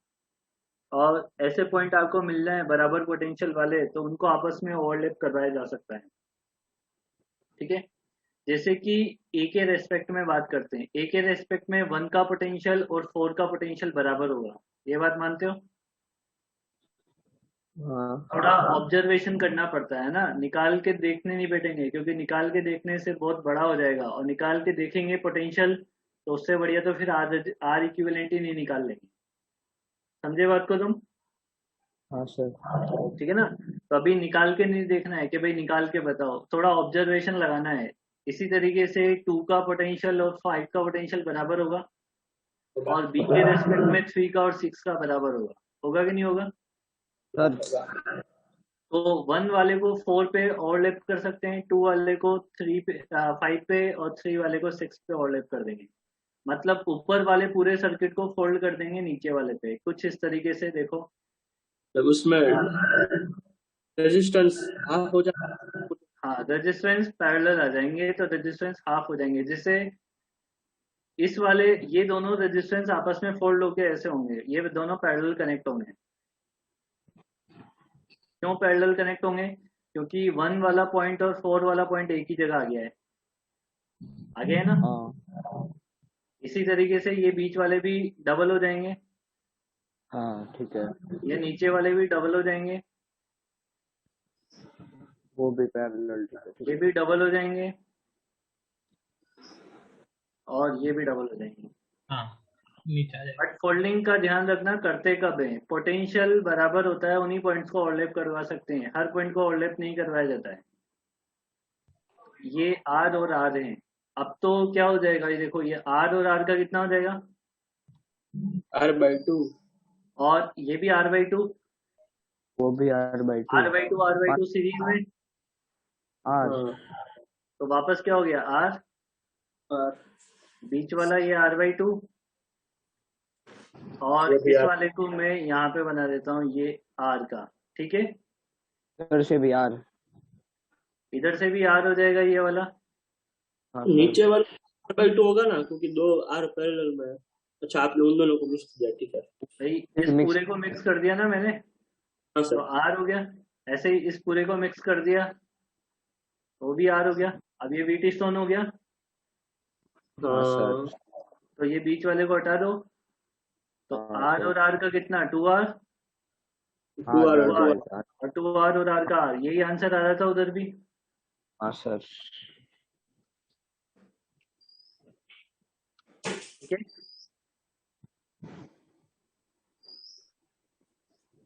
और ऐसे पॉइंट आपको मिल जाए बराबर पोटेंशियल वाले तो उनको आपस में ओवरलैप करवाया जा सकता है। ठीक है? जैसे कि ए के रेस्पेक्ट में बात करते हैं, ए के रेस्पेक्ट में 1 का पोटेंशियल और 4 का पोटेंशियल बराबर होगा। ये बात मानते हो? हाँ थोड़ा ऑब्जर्वेशन करना पड़ता है ना, निकाल के देखने नहीं बैठेंगे, क्योंकि निकाल के देखने से बहुत बड़ा हो जाएगा, और निकाल के देखेंगे पोटेंशियल तो उससे बढ़िया तो फिर आर इक्विवेलेंट ही नहीं निकाल लेंगे। समझे बात को तुम? हाँ सर। ठीक है ना? तो अभी निकाल के नहीं देखना है कि भाई निकाल के बताओ, थोड़ा ऑब्जर्वेशन लगाना है। इसी तरीके से 2 का पोटेंशियल और 5 का पोटेंशियल बराबर होगा, और बी के रेस्पेक्ट में 3 का और 6 का बराबर होगा। होगा कि नहीं होगा? सर तो 1 वाले को 4 पे ओवरलैप कर सकते हैं, 2 वाले को 3 पे 5 पे, और 3 वाले को 6 पे ओवरलैप कर देंगे। मतलब ऊपर वाले पूरे सर्किट को फोल्ड कर देंगे नीचे वाले पे, कुछ इस तरीके से देखो। जब उसमें रेजिस्टेंस हाफ हो जाए। हाँ रेजिस्टेंस पैरेलल आ जाएंगे, तो रेजिस्टेंस हाफ हो जाएंगे, जिससे इस वाले ये दोनों रेजिस्टेंस आपस में फोल्ड होके ऐसे होंगे, ये दोनों पैरेलल कनेक्ट होंगे। क्यों पैरेलल कनेक्ट होंगे? क्योंकि 1 वाला पॉइंट और 4 वाला पॉइंट एक ही जगह आ गया है। आ गया है ना? हाँ इसी तरीके से ये बीच वाले भी डबल हो जाएंगे, हाँ ठीक है, ये नीचे वाले भी डबल हो जाएंगे, वो भी पैरेलल, ठीक है ठीक ये है। भी डबल हो जाएंगे, और ये भी डबल हो जाएंगे। हाँ नीचे आ जाएगा। बट फोल्डिंग का ध्यान रखना करते कब है, पोटेंशियल बराबर होता है उन्हीं पॉइंट्स को ओवरलैप करवा सकते हैं, हर पॉइंट को ओवरलैप नहीं करवाया जाता है। ये आर और आर है। अब तो क्या हो जाएगा, ये देखो, ये आर और आर का कितना हो जाएगा, R/2। और ये भी R/2। वो भी R/2। R/2 सीरीज में, आर। हाँ तो वापस क्या हो गया, आर। R बीच वाला ये R/2, और ये भी इस R। वाले को मैं यहाँ पे बना देता हूँ ये आर का। ठीक है? इधर से भी आर। इधर से भी आर हो जाएगा ये वाला। हाँ सर। नीचे वाला R/2 होगा ना, क्योंकि दो R पैरेलल में है। अच्छा आपने उन दोनों को मिक्स किया, ठीक है। भाई इस मिक्स। पूरे को मिक्स कर दिया ना मैंने, हाँ तो सर। आर हो गया। ऐसे ही इस पूरे को मिक्स कर दिया, तो भी आर हो गया। अब ये बीट स्टोन हो गया, हाँ सर। हाँ तो ये बीच वाले को हटा दो, तो हाँ आर सर। और आर का कितना, 2R। 2R are to are R। और 2R और आर का आर, यही आंसर आ रहा था उधर भी। हाँ सर। ठीक है?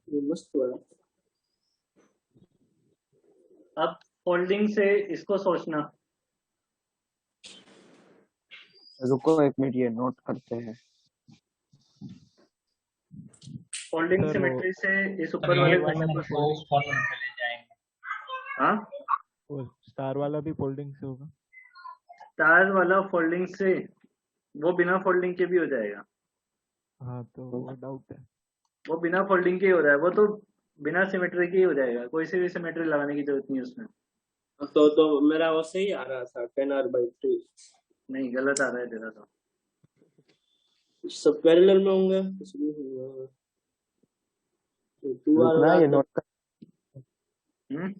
ये मस्त हुआ। अब फोल्डिंग से इसको सोचना। रुको एक मिनट, ये नोट करते हैं। फोल्डिंग सर वो सिमेट्री से इस और ऊपर ये वाले वाला क्वेश्चन को, फोर्स फॉर्म पे ले जाएंगे। हाँ वो स्टार वाला भी फोल्डिंग से होगा। स्टार वाला फोल्डिंग से, वो बिना फोल्डिंग के भी हो जाएगा। हाँ तो वो डाउट है। वो बिना फोल्डिंग के ही हो रहा है, वो तो बिना सिमेट्री के ही हो जाएगा, कोई सी भी सिमेट्री लगाने की जरूरत नहीं है उसमें। तो मेरा वो सही आ रहा था 10R/2। नहीं गलत आ रहा है तेरा तो। सब पैरेलल में होंगे, कुछ भी होगा। टू आर रुकना, हम्म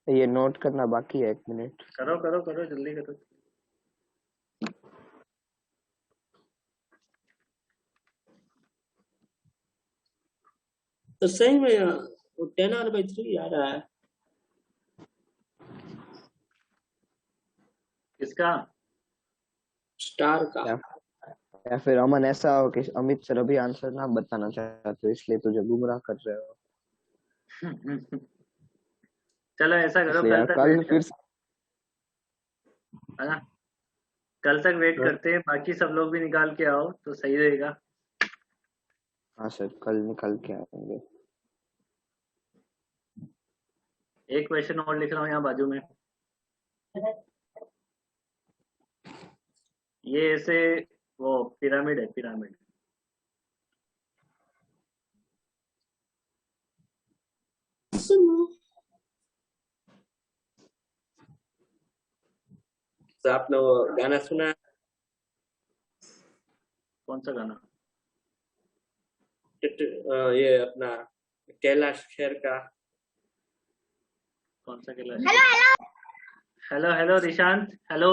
ये नोट करना बाकी है, 1 मिनट। करो करो करो, जल्दी करो। तो सही में वो 10r/3 आ रहा है। किसका? स्टार का। या फिर अमन ऐसा हो कि अमित सर अभी आंसर ना बताना चाहते हो, इसलिए तुझे गुमराह कर रहे हो। चलो ऐसा करो, इसलिए कल यार तक कल वेट फिर है ना, कल तक वेट करते हैं, बाकी सब लोग भी निकाल के आओ तो सही रहेगा। हाँ सर, कल निकल के आएंगे। एक क्वेश्चन और लिख रहा हूँ यहाँ बाजू में। ये ऐसे वो पिरामिड है, पिरामिड। तो आपने वो गाना सुना है? कौन सा गाना? ये अपना कैलाश खेर का। कौन सा Kailash? Hello hello Rishant, hello.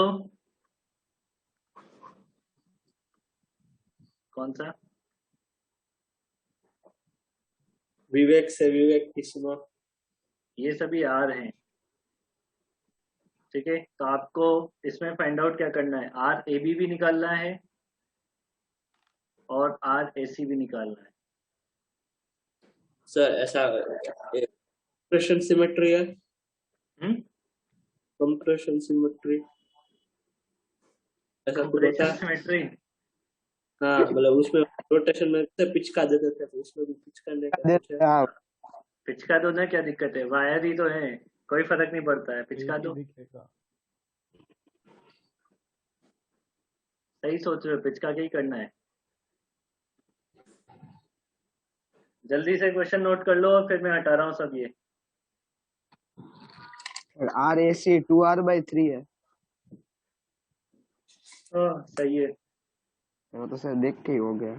कौन सा? विवेक से विवेक की सुनो। ये सभी आर हैं, ठीक है। तो आपको इसमें फाइंड आउट क्या करना है, आर ए बी भी निकालना है और आर ए सी भी निकालना है। सर ऐसा कंप्रेशन सिमेट्री है। कंप्रेशन सिमेट्री ऐसा कुछ होता कंप्रेशन है। सिमेट्री। हाँ मतलब उसमें रोटेशन में पिचका देते थे, तो उसमें भी पिचकाने का कुछ है। हाँ, पिचका दो ना, क्या दिक्कत है, वायर ही तो है, कोई फर्क नहीं पड़ता है, पिचका यही दो। दिखेगा। सही सोच रहे हो, पिचका के ही करना है। जल्दी से क्वेश्चन नोट कर लो और फिर मैं हटा रहा हूँ सब ये। RAC 2r/3 है। सही है। वो तो सर देख के ही हो गया।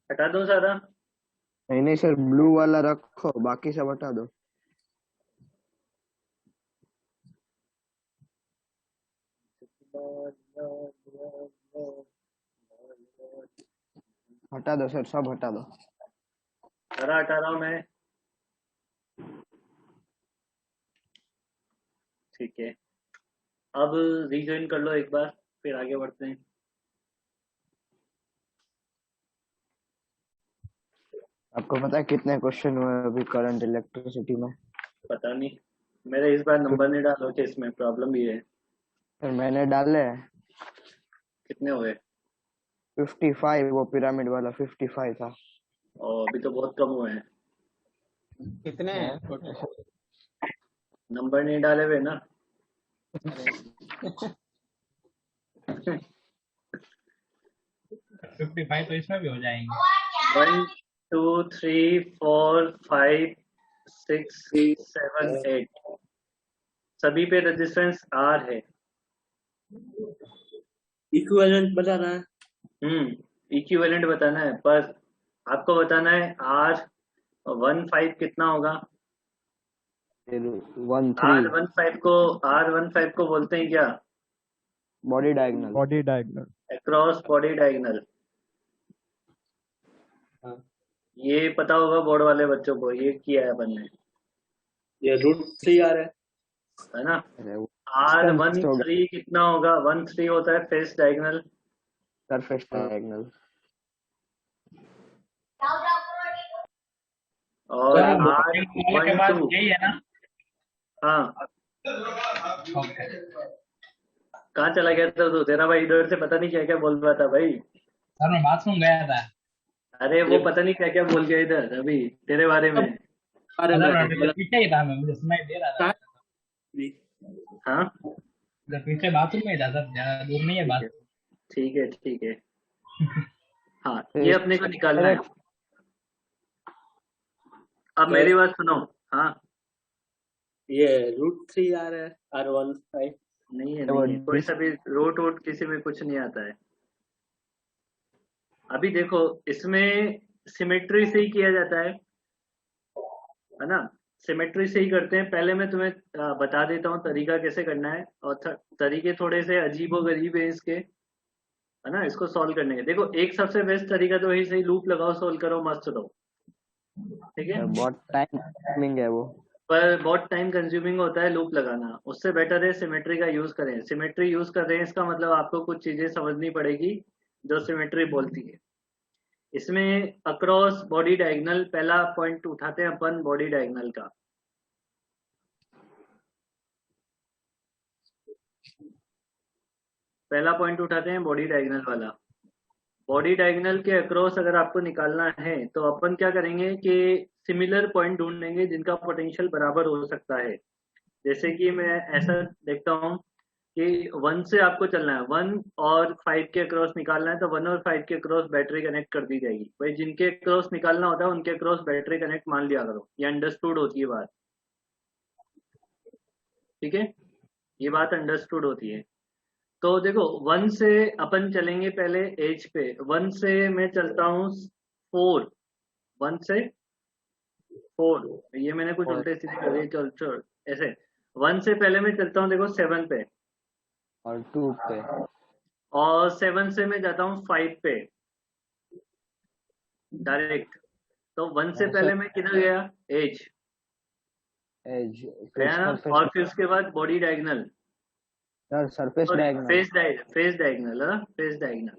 हटा दो सारा। नहीं नहीं सर, ब्लू वाला रखो, बाकी सब हटा दो। हटा दो सर, सब हटा दो। सारा हटा रहा हूँ मैं। ठीक है, अब रीजॉइन कर लो एक बार, फिर आगे बढ़ते हैं। आपको पता है कितने क्वेश्चन हुए अभी करंट इलेक्ट्रिसिटी में? पता नहीं, मेरे इस बार नंबर नहीं डालो कि इसमें प्रॉब्लम भी है। सर मैंने डाले हैं कितने हुए? 55, वो पिरामिड वाला 55 था। और अभी तो बहुत कम हुए हैं। कितने हैं टोटल? नंबर नहीं डाले हुए ना। 55 तो इसमें भी हो जाएंगे। 1 2 3 4 5 6 7 8 सभी पे रेजिस्टेंस आर है। इक्विवेलेंट बता रहा है। इक्विवेलेंट बताना है, पर आपको बताना है R15 कितना होगा। फिर 1 3 R15 को बोलते हैं क्या? Body diagonal. Body diagonal. Across body diagonal. हाँ। ये पता होगा बोर्ड वाले बच्चों को, ये किया है अपन ने, ये √3r है ना। Distance होगा, R13 कितना होगा? 13 होता है फेस डायगोनल। Surface diagonal. और सर वो के बाद R12, यही है ना? हाँ। ओके। कहाँ चला गया था तू? तेरा भाई इधर से पता नहीं क्या क्या बोल रहा था भाई। सर मैं बाथरूम गया था। अरे वो पता नहीं क्या क्या बोल गया इधर अभी तेरे बारे में। अरे सर पीछे ही था, मैं मुझे सुनाई दे रहा था। हाँ सर पीछे बाथरूम में ही था सर, ज्यादा दूर नहीं है बात। ठीक है ठीक है। हाँ, ये अपने को निकालना है। अब मेरी बात सुनो। हाँ, ये √3 है R15। नहीं है वो नहीं है, कोई सा भी रूट वोट किसी में कुछ नहीं आता है। अभी देखो, इसमें सिमेट्री से ही किया जाता है ना। सिमेट्री से ही करते हैं। पहले मैं तुम्हें बता देता हूँ तरीका कैसे करना है, और तरीके थोड़े से अजीबो गरीब है इसके, है ना, इसको सॉल्व करने के। देखो, एक सबसे बेस्ट तरीका तो वही, सही लूप लगाओ, सॉल्व करो, मस्त रहो, ठीक है। बहुत टाइमिंग है वो। पर बहुत टाइम कंज्यूमिंग होता है लूप लगाना, उससे बेटर है सिमेट्री का यूज करें। सिमेट्री यूज कर रहे हैं, इसका मतलब आपको कुछ चीजें समझनी पड़ेगी जो सिमेट्री बोलती है। इसमें अक्रॉस बॉडी डायगोनल पहला पॉइंट उठाते हैं अपन, बॉडी डायगोनल का। पहला पॉइंट उठाते हैं बॉडी डायगोनल वाला। बॉडी डायगोनल के अक्रॉस अगर आपको निकालना है तो अपन क्या करेंगे कि सिमिलर पॉइंट ढूंढेंगे जिनका पोटेंशियल बराबर हो सकता है। जैसे कि मैं ऐसा देखता हूँ कि 1 से आपको चलना है, 1 और 5 के अक्रॉस निकालना है, तो 1 और 5 के अक्रॉस बैटरी कनेक्ट कर दी जाएगी। भाई जिनके अक्रॉस निकालना होता है उनके अक्रॉस बैटरी कनेक्ट मान लिया करो, ये अंडरस्टूड होती है बात, ठीक है, ये बात अंडरस्टूड होती है। तो देखो, 1 से अपन चलेंगे पहले एज पे। 1 से मैं चलता हूँ 4, 1 से 4, ये मैंने कुछ उल्टे सीधे कर दिए, चल चल ऐसे। 1 से पहले मैं चलता हूँ देखो 7 पे, और 2 पे, और 7 से मैं जाता हूँ 5 पे डायरेक्ट। तो 1 से पहले मैं किधर गया, एज एज, गया ना, और फिर उसके बाद body diagonal, surface sorry diagonal. Face diagonal है ना, फेस डायगोनल।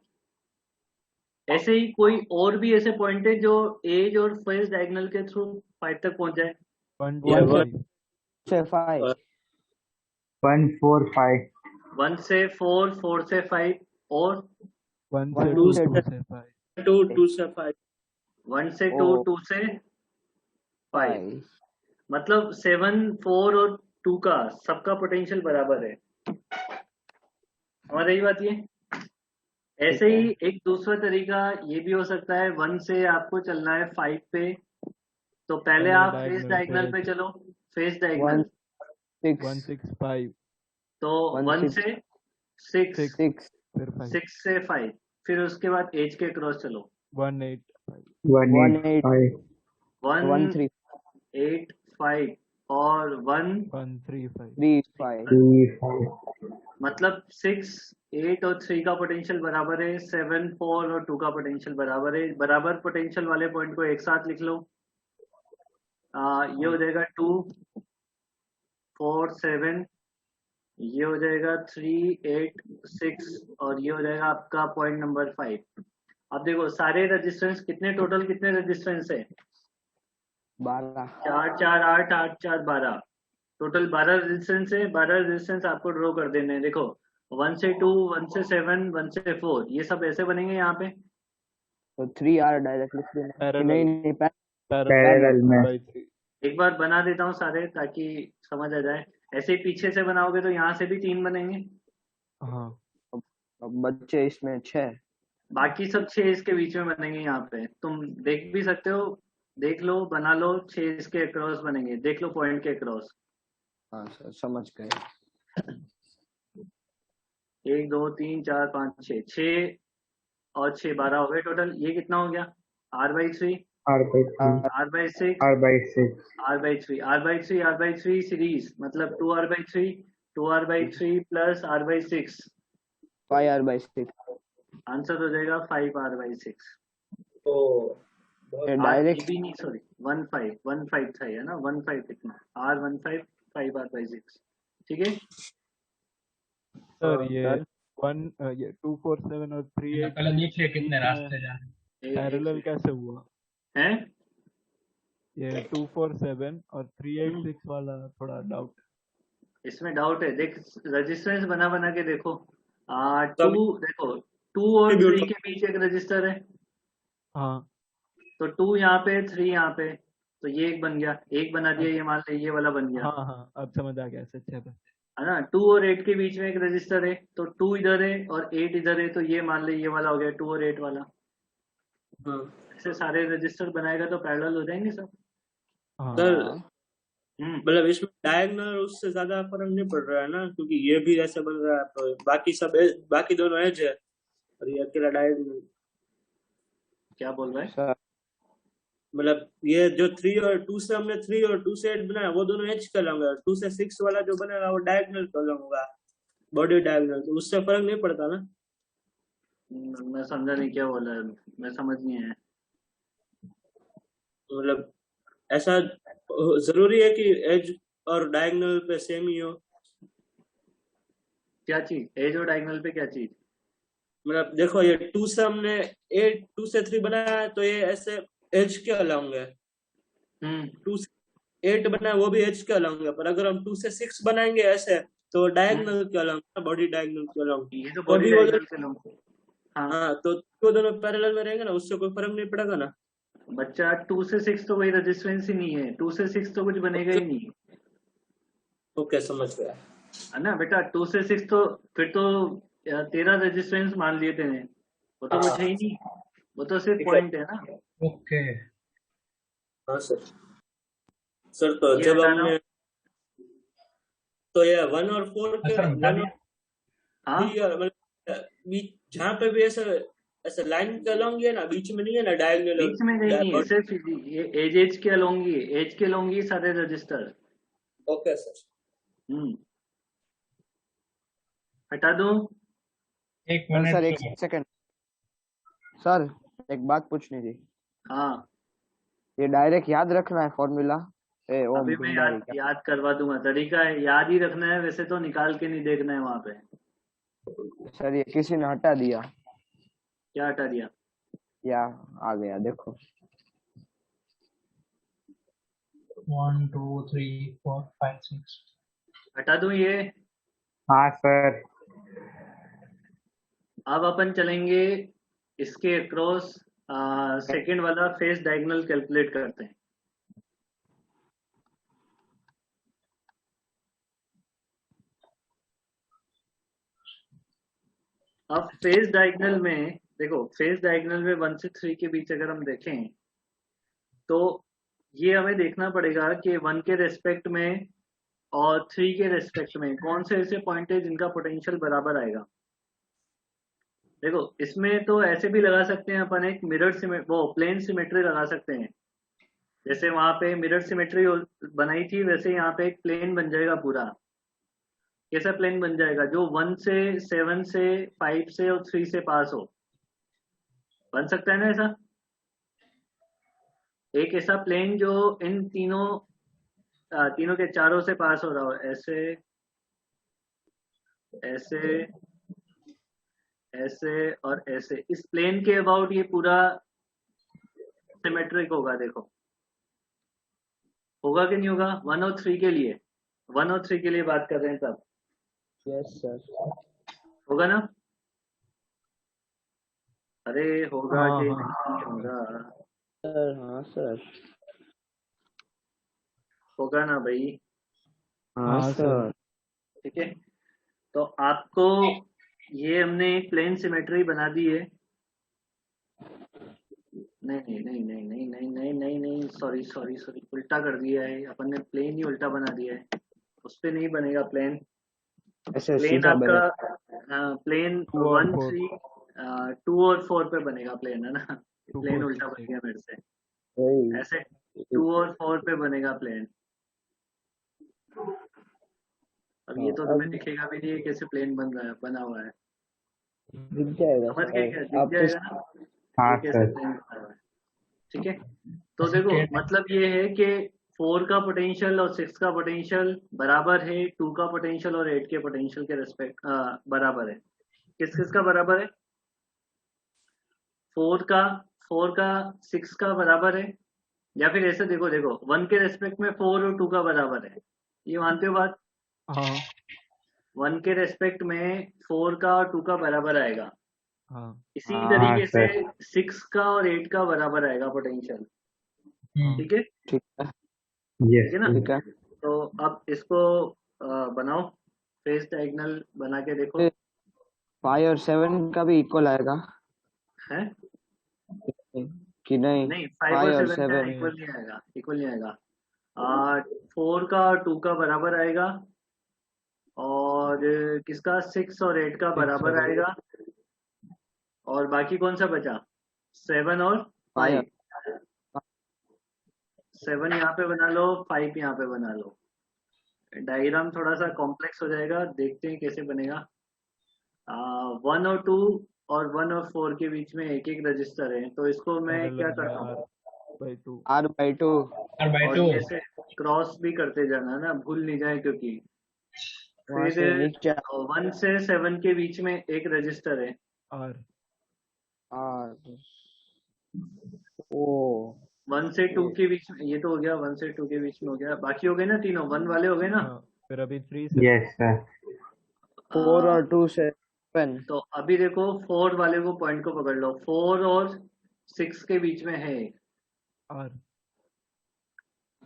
ऐसे ही कोई और भी ऐसे पॉइंट है जो एज और फेस डायगोनल के थ्रू 5 तक पहुंच जाए। 1 ये 2 1 से 5, 1 4 5 1 से 4, 4 से 5, और 1 से 2 2 से 2 से 5 2 से 5। 1 से 2, 2 से 5, 5। मतलब 7, 4 और 2 का सबका पोटेंशियल बराबर है। समझ रही बात ये। ऐसे ही एक दूसरा तरीका ये भी हो सकता है, 1 से आपको चलना है 5 पे, तो पहले आप फेस डायगोनल पे चलो, फेस डायगोनल 1 6 5 तो 1 से 6, 6, फिर 5 6 से 5, फिर उसके बाद एज के क्रॉस चलो, 1 8 5 1 8 5 1 3 8 5 और 1 1 3 5 3 5। 3 5 मतलब 6, 8 और 3 का पोटेंशियल बराबर है, 7, 4 और 2 का पोटेंशियल बराबर है। बराबर पोटेंशियल वाले पॉइंट को एक साथ लिख लो। ये हो जाएगा 2 4 7, ये हो जाएगा 3 8 6, और ये हो जाएगा आपका पॉइंट नंबर 5। अब देखो सारे रेजिस्टेंस कितने, टोटल कितने रेजिस्टेंस है, 12। 4 4 8 8 4 12, टोटल 12 रेजिस्टेंस है। 12 रेजिस्टेंस आपको ड्रॉ कर देने हैं। देखो 1 से 2, 1 से 7, 1 से 4, ये सब ऐसे बनेंगे यहाँ पे। तो 3R डायरेक्ट लिख देना कि नहीं नहीं पैरेलल में। by 3 एक बार बना देता हूँ सारे ताकि समझ आ जाए। ऐसे ही पीछे से बनाओगे तो यहाँ से भी 3 बनेंगे, हाँ अब बच्चे इसमें 6। बाकी सब 6 इसके बीच में बनेंगे। यहाँ पे तुम देख भी सकते हो, देख लो, बना लो, 6 इसके अक्रॉस बनेंगे, देख लो पॉइंट के अक्रॉस। हाँ सर, समझ गए। 1 2 3 4 5 6, 6 और 6 12 हो गए टोटल। ये कितना हो गया, R/3, R/3 R/6, R/6 R/3, R/3, R/3 series, मतलब 2R/3, 2R/3 plus R/6, 5R/6 answer हो जाएगा 5R/6। तो डायरेक्ट। भी नहीं, सॉरी 1 5 था है ना, 1 5 कितना, R15 5R/6, ठीक है। सर ये 2 4 7 और 3 8 पहले देख ले कितने रास्ते जाने। पैरेलल कैसे हुआ है ये 2 4 7 और 3 8 6 वाला थोड़ा डाउट इसमें डाउट है, देख रजिस्टेंस बना बना के देखो। 2 तब देखो, 2 और 3 के बीच एक रजिस्टर है, हाँ तो 2 यहाँ पे, 3 यहाँ पे, तो ये एक बन गया, एक बना दिया, ये मान ले ये वाला बन गया, हाँ हाँ अब समझ आ गया ऐसे 6 पे है ना। 2 और 8 के बीच में एक रजिस्टर है, तो 2 इधर है और 8 इधर है, तो ये मान ले ये वाला हो गया 2 और 8 वाला। हाँ ऐसे सारे रजिस्टर बनाएगा तो पैरेलल हो जाएंगे सब। सर हाँ मतलब इसमें डायगोनल उससे ज्यादा फर्क नहीं पड़ रहा है ना, क्योंकि ये भी ऐसे बन रहा है तो बाकी सब बाकी दोनों एज है और ये अकेला डायगोनल। क्या बोल रहा है? सर मतलब ये जो 3 और 2 से हमने 3 और 2 से 8 बनाया वो दोनों एज कॉलम है, और 2 से 6 वाला जो बनेगा वो डायगोनल कॉलम होगा, बॉडी डायगोनल, तो उससे फर्क नहीं पड़ता ना। मैं समझा नहीं क्या बोला है, मैं समझ नहीं आया। मतलब ऐसा जरूरी है कि एज और डायगोनल पे सेम ही हो? क्या चीज? एज और डायगोनल पे क्या चीज? मतलब देखो ये 2 से हमने 8 2 से 3 बनाया है तो ये ऐसे एज के अलग होंगे, 2 से 8 बनाया वो भी एज के अलग होंगे, पर अगर हम 2 से 6 बनाएंगे ऐसे तो डायगोनल के अलग, बॉडी डायगोनल के अलग, ये तो तो बॉडी भी वो डायगोनल के लोग। हाँ हाँ तो वो दोनों पैरेलल में रहेंगे ना, उससे कोई फर्क नहीं पड़ेगा ना। बच्चा, 2 से 6 तो कोई रेजिस्टेंस ही नहीं है, 2 से 6 तो कुछ बनेगा ही नहीं, ओके समझ गया। है ना बेटा। 2 से 6 तो फिर तो तेरा रेजिस्टेंस मान लिए थे, वो तो कुछ है ही नहीं, वो तो सिर्फ ठीक है। पॉइंट है ना। ओके हाँ सर। सर तो ये जब हटा दो। हमने तो ये 1 और 4 के सर बता 1 और दिया। हाँ 3 और मतलब बीच जहाँ पे भी ऐसे ऐसे लाइन के अलॉन्ग है ना, बीच में नहीं है ना डायगोनल बीच में कहीं नहीं है, और सिर्फ ये एज के अलोंगी है, एज के अलोंगी सारे रजिस्टर। Okay sir. हटा दो। एक सर मिनट सर एक सर। सेकंड सर, एक बात पूछनी थी। हाँ ये डायरेक्ट याद रखना है फॉर्मूला? ए ओम अभी मैं भिंडारी का। याद करवा दूंगा, तरीका है, याद ही रखना है, वैसे तो निकाल के नहीं देखना है वहां पे। सर ये किसी ने हटा दिया, क्या हटा दिया? या आ गया देखो। 1 2 3 4 5 6। हटा दूं ये? हाँ सर। अब अपन चलेंगे इसके अक्रॉस, सेकंड वाला फेस डायगोनल कैलकुलेट करते हैं। अब फेस डायगोनल में देखो, फेस डायगोनल में 1 से 3 के बीच अगर हम देखें तो ये हमें देखना पड़ेगा कि 1 के रेस्पेक्ट में और 3 के रेस्पेक्ट में कौन से ऐसे पॉइंट है जिनका पोटेंशियल बराबर आएगा। देखो इसमें तो ऐसे भी लगा सकते हैं अपन, एक मिरर वो प्लेन सिमेट्री लगा सकते हैं, जैसे वहां पे मिरर सिमेट्री बनाई थी वैसे यहाँ पे एक प्लेन बन जाएगा पूरा। कैसा प्लेन बन जाएगा? जो 1 से 7 से 5 से और 3 से पास हो, बन सकता है ना ऐसा? एक ऐसा प्लेन जो इन तीनों के चारों से पास हो रहा हो, ऐसे ऐसे ऐसे और ऐसे, इस प्लेन के अबाउट ये पूरा सिमेट्रिक होगा। देखो होगा कि नहीं होगा? 1 और 3 के लिए, 1 और 3 के लिए बात कर रहे हैं तब, यस सर। होगा ना? अरे होगा हाँ कि हाँ नहीं होगा? सर हाँ सर। होगा ना भाई? हाँ हाँ सर। सर। ठीक है, तो आपको ये हमने एक प्लेन सिमेट्री बना दी है। नहीं नहीं नहीं नहीं नहीं नहीं नहीं नहीं नहीं, सॉरी सॉरी सॉरी, उल्टा कर दिया है अपन ने, प्लेन ही उल्टा बना दिया है, उस पे नहीं बनेगा प्लेन। ऐसे प्लेन सीधा आपका बने। प्लेन 2 और 1 4, 3 2 और 4 पे बनेगा प्लेन, है ना? 2 प्लेन 4 उल्टा 6 बन 6। गया मेरे से, वही। ऐसे 2 और 4 पे बनेगा प्लेन। अब ये हाँ तो तुम्हें अब दिखेगा भी नहीं है कैसे प्लेन बन रहा है, बना हुआ है। दिख जाएगा समझ गए क्या? सर दिख आप तो। जाएगा ना ये हाँ कैसे सर। प्लेन बना हुआ है? ठीक है, तो देखो सेकेंड। मतलब ये है कि 4 का पोटेंशियल और 6 का पोटेंशियल बराबर है, 2 का पोटेंशियल और 8 के पोटेंशियल के रेस्पेक्ट बराबर है। किस किस का बराबर है? 4 का 4 का 6 का बराबर है, या फिर ऐसे देखो, देखो 1 के रेस्पेक्ट में 4 और 2 का बराबर है, ये मानते हो बात? हाँ 1 के रेस्पेक्ट में 4 का और 2 का बराबर आएगा, हाँ इसी हाँ तरीके से सर। 6 का और 8 का बराबर आएगा पोटेंशियल। हाँ। ठीक है, ठीक है। ठीक यस है ना? ठीक है। तो अब इसको बनाओ, फेस डायगोनल बना के देखो। 5 और 7 का भी इक्वल आएगा है कि नहीं? नहीं, 5 और 5 और 7 का 7। नहीं इक्वल नहीं आएगा, इक्वल नहीं आएगा। 4 का और 2 का बराबर आएगा, और किसका 6 और 8 का 6 बराबर और 8 आएगा, और बाकी कौन सा बचा 7 और 5। 7 यहाँ पे बना लो, 5 यहाँ पे बना लो। डायग्राम थोड़ा सा कॉम्प्लेक्स हो जाएगा, देखते हैं कैसे बनेगा। 1 और 2 और 1 और 4 के बीच में एक एक रजिस्टर है, तो इसको मैं क्या करता हूँ, R/2 R/2 और ये से क्रॉस भी करते जाना ना, भूल नहीं जाए, क्योंकि वहां से फिर नीचे 1 से 7 के बीच में एक रजिस्टर है, R R ओ 1 से 2 के बीच में, ये तो हो गया 1 से 2 के बीच में हो गया, बाकी हो गए ना तीनों 1 वाले हो गए ना। हाँ, फिर अभी 3 से यस सर। 4 और 2 से 7 तो अभी देखो 4 वाले को पॉइंट को पकड़ लो, 4 और 6 के बीच में है, R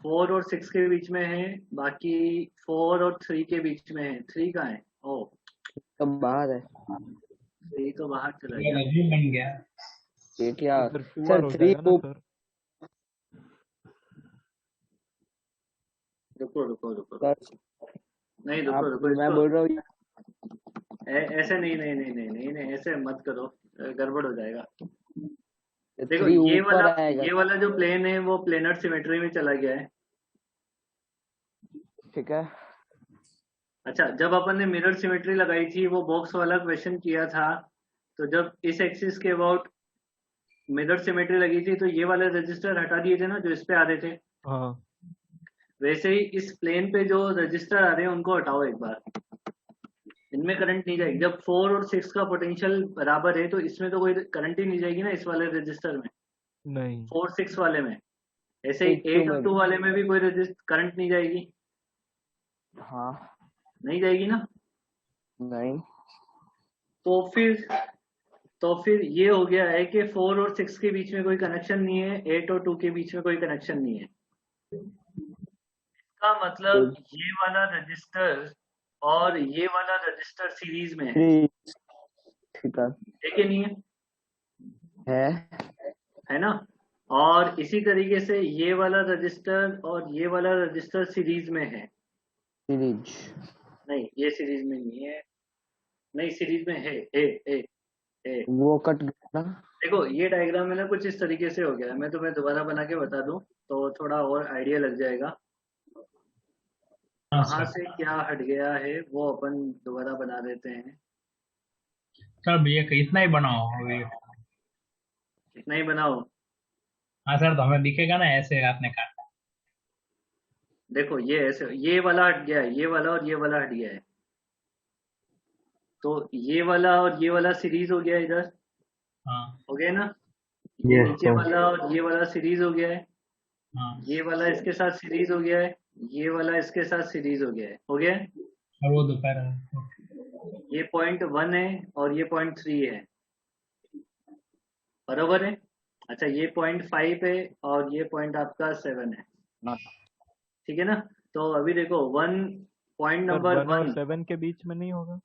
4 और 6 के बीच में है, बाकी 4 और 3 के बीच में है। 3 कहाँ है, ओ तो बाहर है 3 तो बाहर चला ये गया। अजीब बन गया। ये क्या इधर 2R सर हो 3 जाएगा ना सर। रुको रुको रुको, सर नहीं आप रुको रुको, मैं इसको बोल रहा हूँ ऐसे नहीं नहीं नहीं नहीं नहीं नहीं, ऐसे मत करो, गड़बड़ हो जाएगा। देखो 3 ऊपर आएगा ये वाला जो प्लेन है वो प्लेनर सिमेट्री में चला गया है। ठीक है अच्छा, जब अपन ने मिरर सिमेट्री लगाई थी, वो बॉक्स वाला क्वेश्चन किया था, तो जब इस एक्सिस के अबाउट मिरर सिमेट्री लगी थी, तो ये वाले रजिस्टर हटा दिए थे ना जो इस पे आ रहे थे, हाँ वैसे ही इस प्लेन पे जो रजिस्टर आ रहे हैं उनको हटाओ एक बार, इनमें करंट नहीं जाएगी। जब 4 और 6 का पोटेंशियल बराबर है, तो इसमें तो कोई करंट ही नहीं जाएगी ना, इस वाले रजिस्टर में, नहीं 4 6 वाले में। ऐसे ही 8 8 और 2 वाले में भी कोई करंट नहीं जाएगी, हाँ नहीं जाएगी ना। नहीं तो फिर ये हो गया है कि 4 और 6 के बीच में कोई कनेक्शन नहीं है, 8 और 2 के बीच में कोई कनेक्शन नहीं है। इसका मतलब ये वाला रजिस्टर और ये वाला रजिस्टर सीरीज में है, 3 ठीक है कि नहीं है ना। और इसी तरीके से ये वाला रजिस्टर और ये वाला रजिस्टर सीरीज में है, सीरीज नहीं ये सीरीज में नहीं है, नहीं सीरीज में है, ए। वो कट गया ना देखो ये डायग्राम में ना कुछ इस तरीके से हो गया है, मैं तुम्हें दोबारा बना के बता दूं तो थोड़ा और आइडिया लग जाएगा, हाँ कहाँ सर। से क्या हट गया है वो अपन दोबारा बना देते हैं। सर ये इतना ही बनाओ अभी। इतना ही बनाओ। हाँ सर, तो हमें दिखेगा ना ऐसे आपने काटा। देखो ये ऐसे, ये वाला हट गया है, ये वाला और ये वाला हट गया है, तो ये वाला और ये वाला सीरीज हो गया इधर, हाँ हो गया ना। ये यस नीचे सर। वाला और ये वाला सीरीज हो गया है, हाँ ये वाला इसके साथ सीरीज हो गया है, ये वाला इसके साथ सीरीज हो गया है, हो गया है। और वो दोपहर ये पॉइंट 1 है और ये पॉइंट 3 है, बरोबर है। अच्छा ये पॉइंट 5 है और ये पॉइंट आपका 7 है, ठीक है ना। तो अभी देखो 1 पॉइंट सर नंबर 1 और 1, 7 के बीच में नहीं होगा,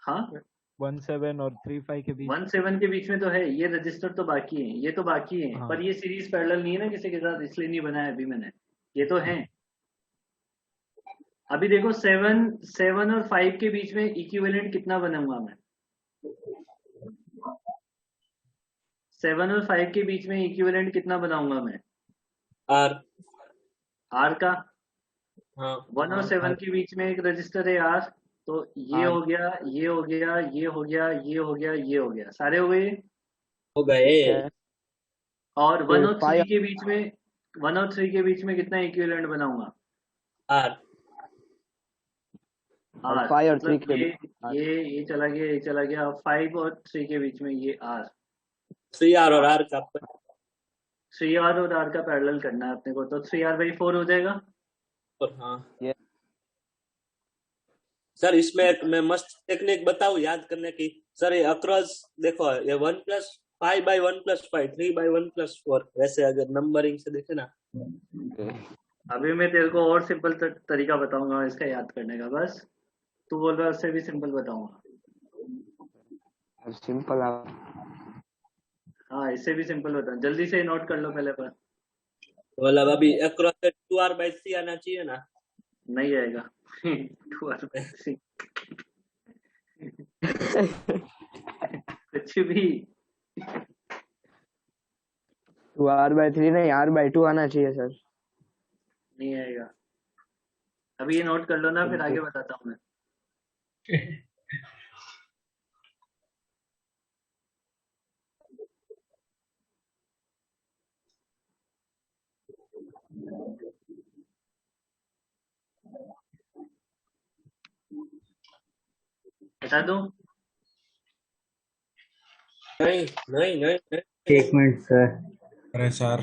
हाँ 1 7 और 3 5 के बीच 1 7 के बीच में तो है, ये रजिस्टर तो बाकी है, ये तो बाकी है, हाँ। पर ये सीरीज पैरेलल नहीं है ना किसी के साथ, इसलिए नहीं बनाया अभी मैंने, ये तो है। अभी देखो 7 और 5 के बीच में इक्विवेलेंट कितना बनाऊंगा मैं, 7 और 5 के बीच में इक्विवेलेंट कितना बनाऊंगा मैं, आर आर का। हाँ 1 और 7 के बीच में एक रजिस्टर है आर, तो ये R हो गया, ये हो गया, ये हो गया, ये हो गया, ये हो गया, सारे हो गए। हो गए। है और 1 फिर और 3 के बीच में, 1 और 3 के बीच में कितना इक्विवेलेंट बनाऊंगा, आर आर। 5 और 3 मतलब के ये चला गया, ये चला गया, 5 और 3 के बीच में ये आर, 3R और आर का 3R और आर का पैरेलल करना है अपने को, तो 3R/4 हो जाएगा। हाँ ये सर, इसमें एक मैं मस्त टेक्निक बताऊं याद करने की। सर ये अक्रॉस देखो, ये 1 + 5/1 + 5 3/1 + 4, वैसे अगर नंबरिंग से देखे ना। अभी मैं तेरे को और सिंपल तरीका बताऊंगा इसका याद करने का, बस तू बोल रहा है उससे भी सिंपल बताऊंगा। सिंपल हाँ इससे भी सिंपल बताऊं, जल्दी से नोट कर लो पहले पर। मतलब अभी अक्रॉस 2r/3 आना चाहिए ना। नहीं आएगा 2r/3 कुछ भी 2r/3 नहीं, r/2 आना चाहिए सर। नहीं आएगा। अभी ये नोट कर लो ना, फिर आगे बताता हूँ मैं। बता दूं? नहीं नहीं नहीं, नहीं। एक मिनट सर। अरे सर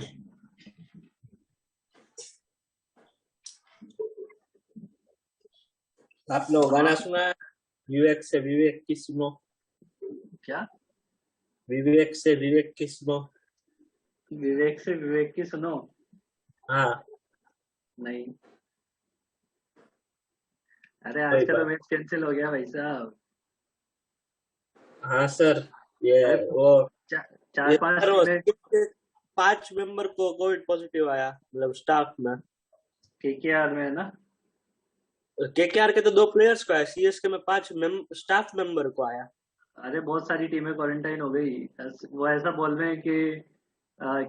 आप लोग गाना सुना है? विवेक से विवेक की सुनो। क्या? विवेक से विवेक की सुनो। विवेक से विवेक की सुनो? हाँ नहीं। अरे कोई आज का तो बात। मैच कैंसिल हो गया भाई साहब। हाँ सर, ये अरे वो चार ये पांच सर वो टीमें 5 मेंबर को कोविड पॉजिटिव आया, मतलब स्टाफ में। केकेआर में है ना। केकेआर के तो 2 प्लेयर्स को आया, सीएसके में 5 स्टाफ मेंबर को आया। अरे बहुत सारी टीमें क्वारंटाइन हो गई। वो ऐसा बोल रहे हैं कि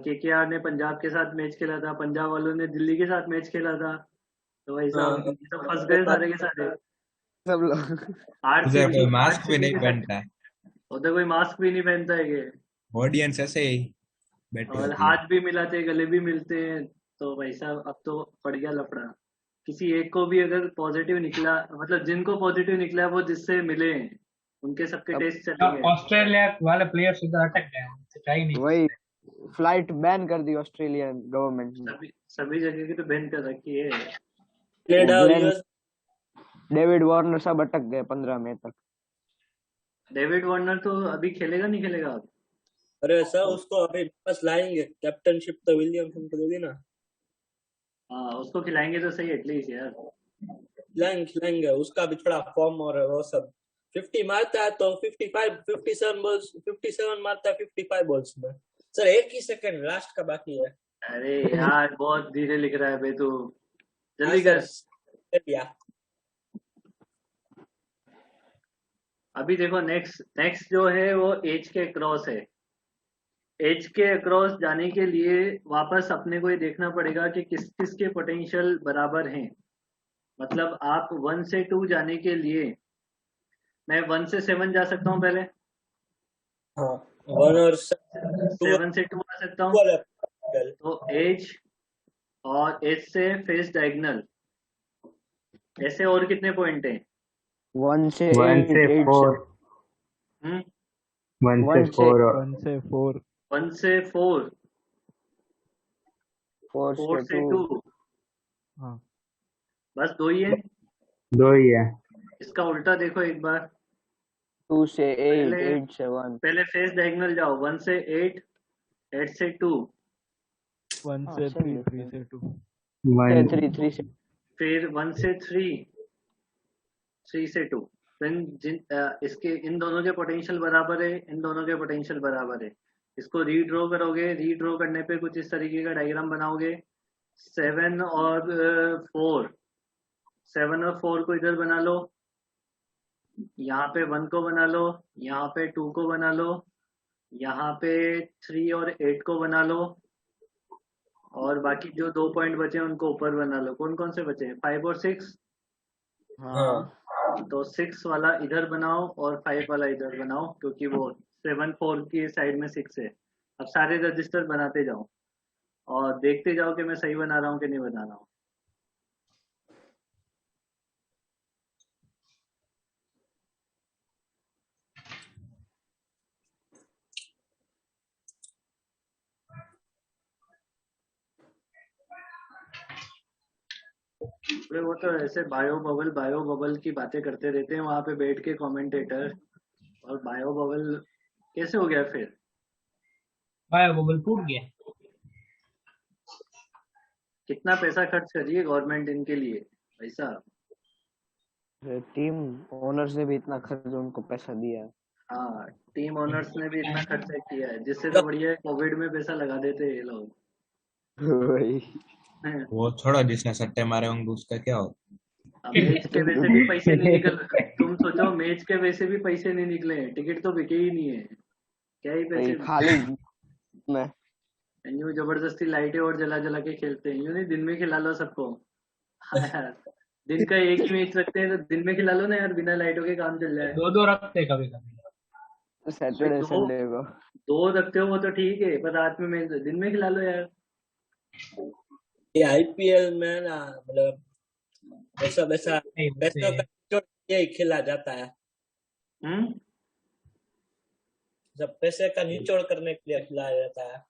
केकेआर ने पंजाब के साथ मैच खेला था, पंजाब वालों ने दिल्ली के साथ मैच खेला था, तो भाई हाँ, साहब ये तो फंस गए सारे के सारे। सब लोग। उधर कोई मास्क भी आरसीबी नहीं के साथ पहनता है, उधर कोई मास्क भी नहीं पहनता है ये, ऑडियंस ऐसे ही बैठी और होती है। हाथ भी मिलाते हैं, गले भी मिलते हैं। तो भाई साहब अब तो पड़ गया लफड़ा। किसी एक को भी अगर पॉजिटिव निकला, मतलब जिनको पॉजिटिव निकला वो जिससे मिले हैं, उनके सबके अब टेस्ट चले गए। ऑस्ट्रेलिया वाले प्लेयर्स इधर अटक गए हैं, तो चाहिए नहीं। वही फ्लाइट बैन कर दी ऑस्ट्रेलियन गवर्नमेंट ने। सभी जगह की तो बैन कर रखी है। कनाडा और ग्लेन, यूएस। डेविड वार्नर सब अटक गए 15 मई तक। डेविड वार्नर तो अभी खेलेगा नहीं खेलेगा अब? अरे सर उसको अभी बस लाएंगे, कैप्टनशिप तो विलियमसन को दे दी ना। हाँ उसको खिलाएंगे तो सही एटलीस्ट यार। खिलाएंगे, उसका भी थोड़ा फॉर्म और वो सब। 50 मारता है तो 55 57 बॉल्स, 57 मारता है 55 बॉल्स में। सर एक ही सेकंड लास्ट का बाकी है। अरे यार बहुत धीरे लिख रहा है बे तू, जल्दी हाँ कर। सर, दिया। अभी देखो नेक्स्ट नेक्स्ट जो है वो एज के क्रॉस है। एज के अक्रॉस जाने के लिए वापस अपने को ये देखना पड़ेगा कि किस किस के पोटेंशियल बराबर हैं। मतलब आप 1 से 2 जाने के लिए मैं 1 से 7 जा सकता हूँ पहले, हाँ 1 और 7 से 2 आ सकता हूँ। तो एज और एज से फेस डायगोनल, ऐसे और कितने पॉइंट हैं? 1 से 1 8, से 8 4, से 1 से 1 से 4 1 से 4, 1 से 4, 4 4 से से 2, 2, हाँ बस 2 ही है। 2 ही है। इसका उल्टा देखो एक बार। 2 से 8, पहले 8 से 1। पहले फेस डायगोनल जाओ, 1 से 8, 8 से 2, 1 हाँ से सही 3, है 3 से 2, 1 3 से। फिर 1 से 3, 3 से 2। तो इसके इन दोनों के पोटेंशियल बराबर है, इन दोनों के पोटेंशियल बराबर है। इसको रीड्रॉ करोगे, रीड्रॉ करने पे कुछ इस तरीके का डायग्राम बनाओगे। 7 और 4, 7 और 4 को इधर बना लो, यहाँ पे 1 को बना लो, यहाँ पे 2 को बना लो, यहाँ पे 3 और 8 को बना लो, और बाकी जो 2 पॉइंट बचे हैं उनको ऊपर बना लो। कौन कौन से बचे हैं? 5 और 6। हाँ तो 6 वाला इधर बनाओ और 5 वाला इधर बनाओ, क्योंकि वो 7 4 की साइड में 6 है। अब सारे रजिस्टर बनाते जाओ और देखते जाओ कि मैं सही बना रहा हूँ कि नहीं बना रहा हूँ। अरे वो तो ऐसे बायो बबल की बातें करते रहते हैं वहां पे बैठ के कमेंटेटर। और बायो बबल कैसे हो गया फिर? बायो बबल टूट गया। कितना पैसा खर्च करिए गवर्नमेंट इनके लिए भाई साहब। टीम ओनर्स ने भी इतना खर्च उनको पैसा दिया है। हाँ टीम ओनर्स ने भी इतना खर्चा किया है, जिससे तो बढ़िया है कोविड में पैसा लगा देते हैं ये लोग। वही वो छोड़ो, जिसने सट्टे मारे होंगे उसका क्या हो। अब मैच के वैसे भी पैसे नहीं निकल, तुम सोचो मैच के वैसे भी पैसे नहीं निकले हैं, टिकट तो बिके ही नहीं है, क्या ही वही पैसे। खाली में यूं जबरदस्ती लाइटें और जला जला के खेलते हैं, यूं नहीं दिन में खिला लो सबको। हाँ यार, दिन का एक ही मैच रखते हैं तो दिन में खिला लो ना यार, बिना लाइटों के काम चल जाए। दो दो रखते हैं कभी कभी। भाई सैटरडे दो संडे को दो रखते हो वो तो ठीक है, पर रात में मैच दिन में खिला लो यार। ये आईपीएल में ना मतलब ऐसा वैसा नहीं पैसों का निचोड़ यही खेला जाता है, हम्म जब पैसे का निचोड़ करने के लिए खिलाया जाता है।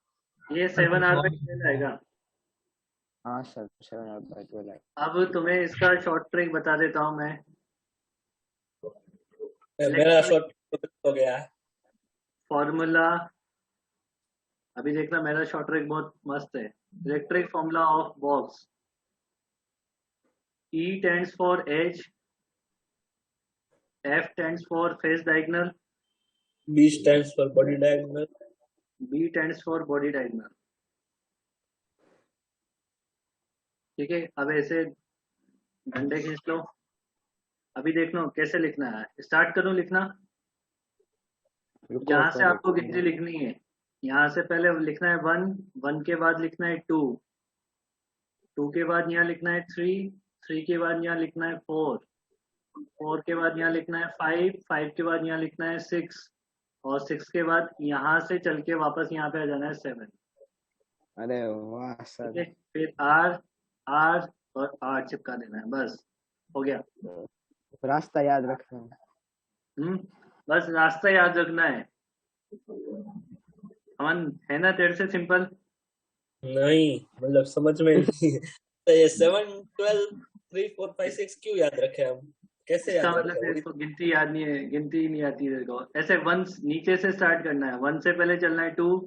ये 7 आवर पे खेल आएगा। हाँ सर 7 अब तुम्हें इसका शॉर्ट ट्रिक बता देता हूँ मैं। मेरा शॉट हो गया। फॉर्मूला अभी देखना, मेरा शॉर्ट ट्रिक बहुत मस्त है। Electric formula of box, E stands for H, F stands for face diagonal, B stands for body diagonal, B stands for body diagonal। ठीक है, अब ऐसे डंडे खींच लो। अभी देख लो कैसे लिखना है, स्टार्ट करूं लिखना। यहाँ से आपको गिनती लिखनी है, यहाँ से पहले लिखना है 1, 1 के बाद लिखना है 2, 2 के बाद यहाँ लिखना है 3, 3 के बाद यहाँ लिखना है 4, 4 के बाद यहाँ लिखना है 5, 5 के बाद यहाँ लिखना है 6, और 6 के बाद यहाँ से चल के वापस यहाँ पे आ जाना है 7। अरे वाह सर। ठीक है, फिर R R और R चिपका देना है, बस हो गया। रास्ता याद रखना है। बस रास्ता याद रखना है। अमन है ना तेरे से सिंपल? नहीं मतलब समझ में नहीं। तो ये 7, 12, 3, 4, 5, 6 क्यों याद रखे हम, कैसे इसका याद मतलब रखे? तेरे को गिनती याद नहीं है, गिनती ही नहीं आती तेरे को। ऐसे 1 नीचे से स्टार्ट करना है, 1 से पहले चलना है 2,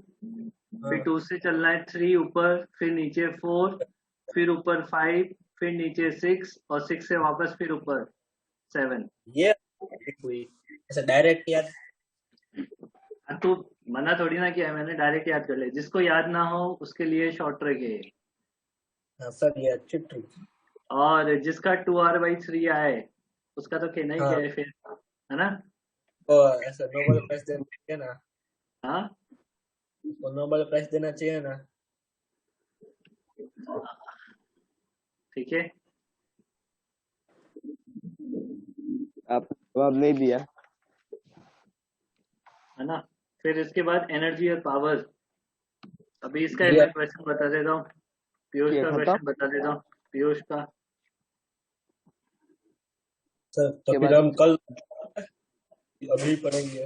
फिर 2 से चलना है 3 ऊपर, फिर नीचे 4, फिर ऊपर 5, फिर नीचे 6, और 6 से वापस फिर ऊपर 7। ये हुई ऐसा डायरेक्ट याद। तू मना थोड़ी ना किया है मैंने, डायरेक्ट याद कर ले, जिसको याद ना हो उसके लिए शॉर्ट ट्रिक है। हाँ सर ये अच्छी ट्रिक। और जिसका 2R/3 आए उसका तो कहना ही हाँ। क्या है फिर, है ना? तो ऐसा नोबेल प्राइज देना चाहिए ना, हाँ तो नोबेल प्राइज देना चाहिए ना। ठीक है, आप जवाब नहीं दिया है ना? फिर इसके बाद एनर्जी और पावर। अभी इसका ये- मैं क्वेश्चन बता देता हूँ, पीयूष ये का खत्म? क्वेश्चन बता देता हूँ, पीयूष का। सर तो के फिर बाद हम कल अभी पढ़ेंगे।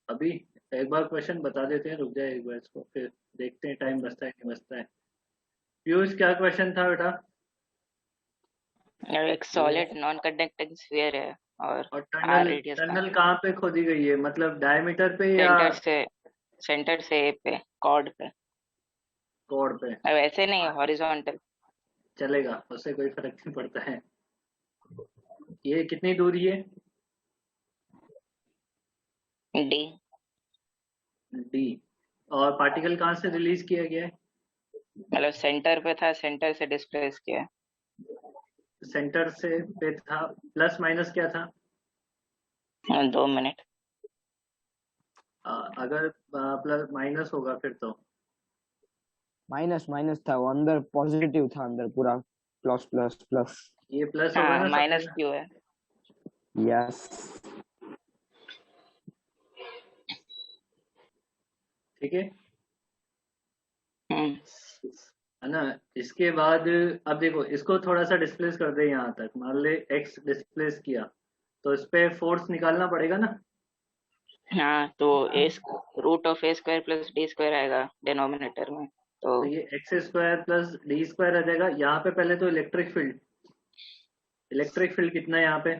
अभी एक बार क्वेश्चन बता देते हैं, रुक जाए एक बार इसको, फिर देखते हैं टाइम बचता है नहीं बचता है। पीयूष क्या क्वेश्चन था बेटा? एक सॉलिड नॉन कंडक्टिंग स्फीयर है और और आर टनल रेडियस का, टनल कहाँ पे खोदी गई है, मतलब डायमीटर पे या सेंटर से ए पे, कॉर्ड पे। कोड पे? वैसे नहीं, हॉरिजॉन्टल। चलेगा, उससे कोई फर्क नहीं पड़ता है। ये कितनी दूरी है? डी। डी। और पार्टिकल कहाँ से रिलीज किया गया है? मतलब सेंटर पे था, सेंटर से डिस्प्लेस किया। सेंटर से पे था, प्लस माइनस क्या था? 2 मिनट। अगर प्लस माइनस होगा फिर तो माइनस था, वो अंदर पॉजिटिव था, अंदर पूरा प्लस प्लस प्लस। ये प्लस होगा हाँ, ना, माइनस क्यू है। यस ठीक है हम्म, है ना? इसके बाद अब देखो, इसको थोड़ा सा डिस्प्लेस कर दे यहाँ तक, मान ले एक्स डिस्प्लेस किया, तो इस पे फोर्स निकालना पड़ेगा ना। हाँ तो A root of A square plus D square आएगा डिनोमिनेटर में, तो तो ये X square plus D square आ जाएगा। यहाँ पे पहले तो इलेक्ट्रिक फील्ड कितना है यहाँ पे?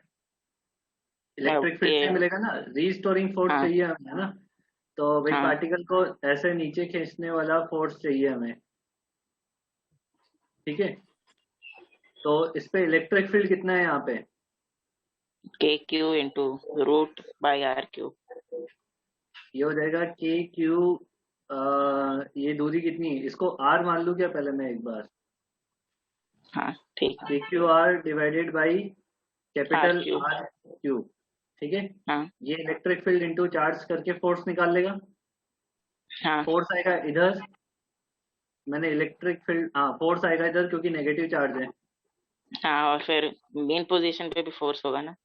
इलेक्ट्रिक फील्ड से मिलेगा ना, रीस्टोरिंग फोर्स हाँ। चाहिए हमें, है ना? तो भाई हाँ। पार्टिकल को ऐसे नीचे खींचने वाला फोर्स चाहिए हमें, ठीक है? तो इस पे इलेक्ट्रिक फील्ड कितना है यहाँ पे? K q into root by r q. ये हो जाएगा के क्यू ये दूरी कितनी है? इसको आर मान लूं क्या पहले मैं एक बार? हाँ ठीक है। P q r divided by capital R cube. R cube, ठीक है। हाँ ये इलेक्ट्रिक फील्ड इनटू चार्ज करके फोर्स निकाल लेगा। हाँ फोर्स आएगा इधर, मैंने इलेक्ट्रिक फील्ड, हाँ फोर्स आएगा इधर क्योंकि नेगेटिव चार्ज है। हाँ, और फिर मेन पोजीशन पे भी फोर्स होगा ना।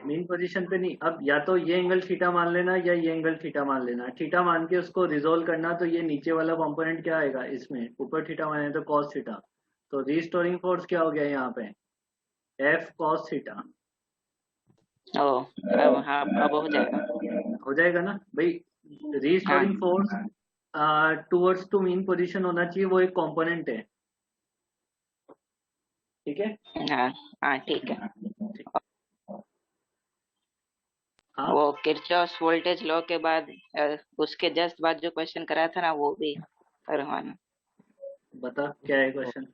मेन पोजीशन पे नहीं, अब या तो ये एंगल थीटा मान लेना या ये एंगल थीटा मान लेना। थीटा मान के उसको रिजोल्व करना, तो ये नीचे वाला कंपोनेंट क्या आएगा इसमें, ऊपर थीटा माने तो कॉस थीटा। तो रीस्टोरिंग फोर्स क्या हो गया यहाँ पे, एफ कॉस थीटा। ओ अब हाँ अब हो जाएगा। हो जाएगा ना भाई। हाँ restoring force towards to mean position होना चाहिए, वो एक कंपोनेंट है, ठीक है। हाँ हाँ ठीक है। हाँ वो किरचॉफ वोल्टेज लॉ के बाद उसके जस्ट बाद जो क्वेश्चन कराया था ना वो भी करवाना। बता क्या है क्वेश्चन।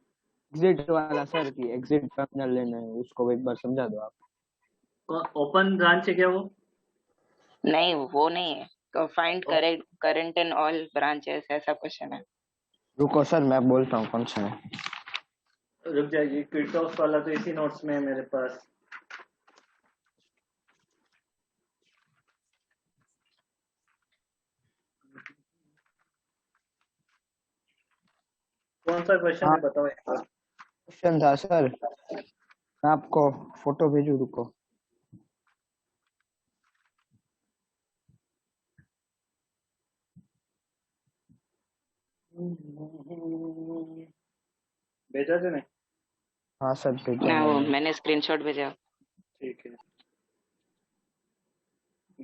एग्जिट वाला सर की एग्जिट टर्मिनल लेना है, उसको एक बार समझा दो आप। ओपन ब्रांच है क्या वो? नहीं वो नहीं है, find correct current in all branches ऐसा क्वेश्चन है। रुको सर मैं बोलता हूँ कौन सा है। रुक जाइए, किरचॉफ वाला तो इसी नोट्स में है मेरे पास। कौन सा क्वेश्चन हाँ है बताओ एक बार। क्वेश्चन था सर, मैं आपको फोटो भेजू, रुको। भेजा तूने? हाँ सर भेजा ना वो मैंने। मैंने स्क्रीनशॉट भेजा। ठीक है,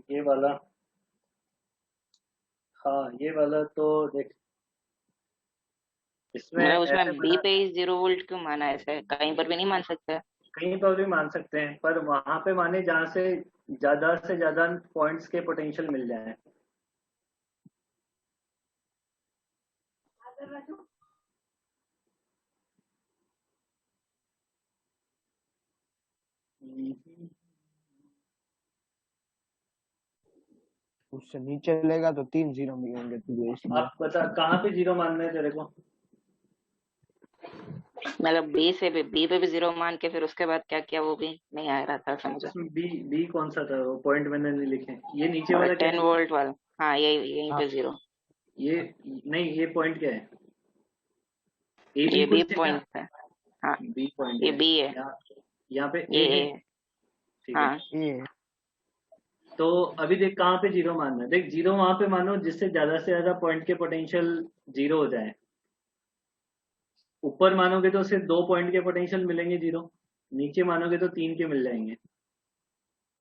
ये वाला, हाँ ये वाला तो देख, इसमें मतलब उसमें ऐसे बी बना, पे ही 0 वोल्ट क्यों माना है, ऐसे कहीं पर भी नहीं मान सकते। कहीं पर भी मान सकते हैं, पर वहां पे माने जहाँ से ज्यादा पॉइंट्स के पोटेंशियल मिल जाए। उससे नीचे लेगा तो 3 0 मिलेंगे तुझे, इसलिए। आप बता कहाँ पे जीरो मानना है तेरे को? मतलब बी पे भी 0 मान के फिर उसके बाद क्या किया वो भी नहीं आ रहा था समझ। इसमें बी, बी कौन सा था, वो पॉइंट मैंने नहीं लिखे। ये नीचे और वाला क्या 10 है? वोल्ट वाला, हाँ यही हाँ पे 0। ये नहीं, ये पॉइंट क्या है? ए बी ये बी कुछ है क्या? पॉइंट है। हाँ बी पॉइंट ये है बी है। यहाँ, यहाँ पे ये ए है, ए है। ठीक है। हाँ ये तो अभी देख कहाँ पे जीरो मानना है, देख जीरो वहां पे मानो जिससे ज्यादा पॉइंट के पोटेंशियल जीरो हो जाए। ऊपर मानोगे तो सिर्फ 2 पॉइंट के पोटेंशियल मिलेंगे जीरो, नीचे मानोगे तो 3 के मिल जाएंगे।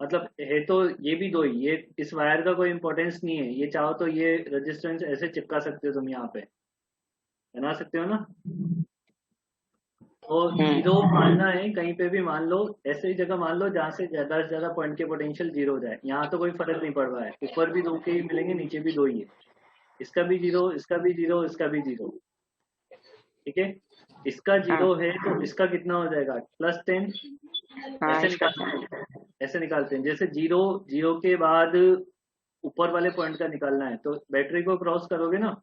मतलब है तो ये भी दो ही, ये इस वायर का कोई इंपॉर्टेंस नहीं है। ये चाहो तो ये रेजिस्टेंस ऐसे चिपका सकते हो तुम, यहाँ पे बना सकते हो ना। तो जीरो मानना है कहीं पे भी मान लो, ऐसे ही जगह मान लो जहाँ से ज्यादा पॉइंट के पोटेंशियल जीरो हो जाए। यहाँ तो कोई फर्क नहीं पड़ रहा है, ऊपर भी 2 के ही मिलेंगे, नीचे भी 2 ही है। इसका भी जीरो, इसका भी जीरो, इसका भी जीरो, ठीक है। इसका जीरो हाँ है तो इसका कितना हो जाएगा, +10। हाँ ऐसे इसका निकालते हैं, ऐसे निकालते हैं। जैसे जीरो, जीरो के बाद ऊपर वाले पॉइंट का निकालना है, तो बैटरी को क्रॉस करोगे ना,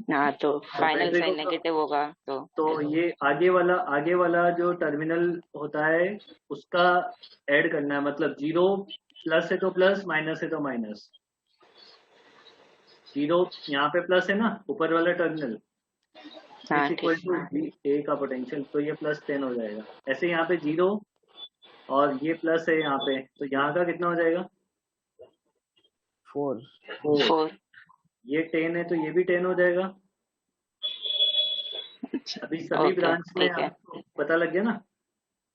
हाँ तो तो फाइनल बैटरी साइन को, नेगेटिव होगा तो ये आगे वाला जो टर्मिनल होता है उसका ऐड करना है। मतलब जीरो प्लस है तो प्लस, माइनस है तो माइनस। जीरो यहाँ पे प्लस है ना, ऊपर वाला टर्मिनल, हाँ इज इक्वल ठीक। टू ए का पोटेंशियल, तो ये +10 हो जाएगा। ऐसे यहाँ पे जीरो और ये प्लस है यहाँ पे, तो यहाँ का कितना हो जाएगा, 4। 4। 4। ये 10 है तो ये भी 10 हो जाएगा। अभी सभी ओके ब्रांच में ठीक है। आपको पता लग गया ना।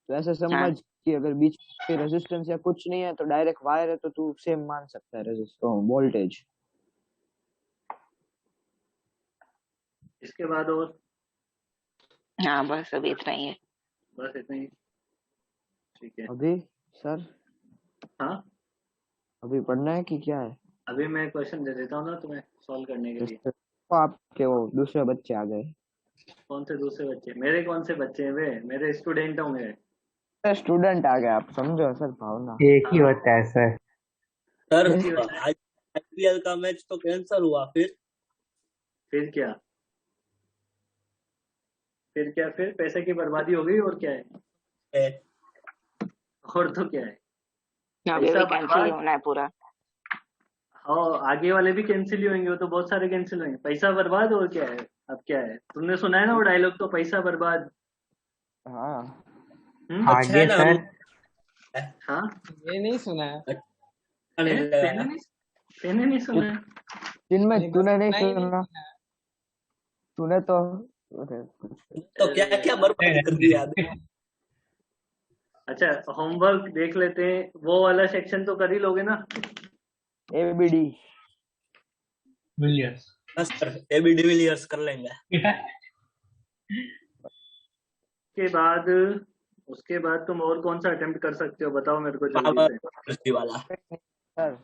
तो ऐसे हाँ समझ कि अगर बीच में रेजिस्टेंस या कुछ नहीं है तो डायरेक्ट वायर है, तो तू सेम मान सकता है रेजिस्टेंस वोल्टेज। इसके बाद और हाँ बस अभी इतना ही है। बस इतना ही, ठीक है। अभी सर हाँ अभी पढ़ना है कि क्या है? अभी मैं क्वेश्चन दे देता हूँ ना तुम्हें सॉल्व करने के लिए। तो आपके वो दूसरे बच्चे आ गए। कौन से दूसरे बच्चे, मेरे कौन से बच्चे हैं वे, मेरे स्टूडेंट होंगे। स्टूडेंट आ गए, आप समझो सर भावना। एक ही होता है सर। सर एक ही होता है। आज आईपीएल का मैच तो कैंसिल हुआ फिर। फिर क्या? फिर पैसे की बर्बादी हो गई और क्या है? और तो क्या है? अभी पैसा भी कैंसिल ही बर्बाद। होना है पूरा। हाँ, आगे वाले भी कैंसिल ही होंगे, वो तो बहुत सारे कैंसिल होंगे। पैसा बर्बाद और क्या है? अब क्या है? तुमने सुना है ना वो डायलॉग, तो पैसा बर्बाद। हाँ अच्छा है आगे ना सर। हाँ, ये नहीं सुना है। है? तेने नहीं सुना है? जिनमें नहीं, बस तूने नहीं सुना ही नहीं सुना, है। तूने तो अरे तो क्या क्या बर्बाद कर दिया आदमी। अच्छा, होमवर्क देख लेते हैं, वो वाला सेक्शन तो कर ही लोगे ना? ABD Villiers. बस सर एबी डिविलियर्स कर लेंगे। उसके बाद तुम और कौन सा अटेम्प्ट कर सकते हो, बताओ मेरे को जल्दी पावर से। दृष्टि वाला। सर,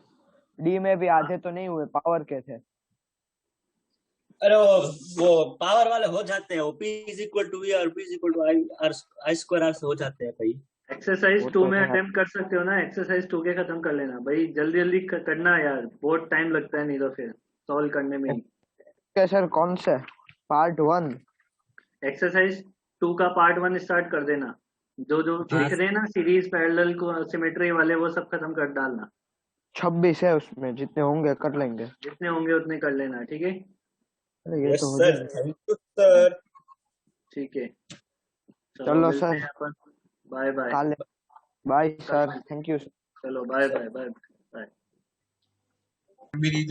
डी में भी आधे तो नहीं हुए, पावर के थे। अरे वो पावर वाले हो जाते हैं, वो P is equal to v और P is equal to I square r से हो जाते हैं भाई। एक्सरसाइज वो 2 तो में है। अटेम्प्ट कर सकते हो ना? एक्सरसाइज 2 के खत्म कर लेना भाई, जल्दी जल्दी करना यार, बहुत टाइम लगता है नहीं तो फिर सॉल्व करने में ही। क्या सर, कौन से? पार्ट 1? एक्सरसाइज 2 का पार्ट 1 स्टार्ट कर देना। जो जो दिख रहे हैं ना सीरीज पैरेलल को सिमेट्री वाले, वो सब खत्म कर डालना। 26 है उसमें, जितने होंगे कर लेंगे। जितने होंगे उतने कर लेना, ठीक है? अरे ये यस तो हो सर, जाएगा। Thank you sir. ठीक है, चलो मिलते सर, हैं अपन। Bye bye. काले बाय सर, थैंक यू। चलो बाय बाय बाय बाय। मेरी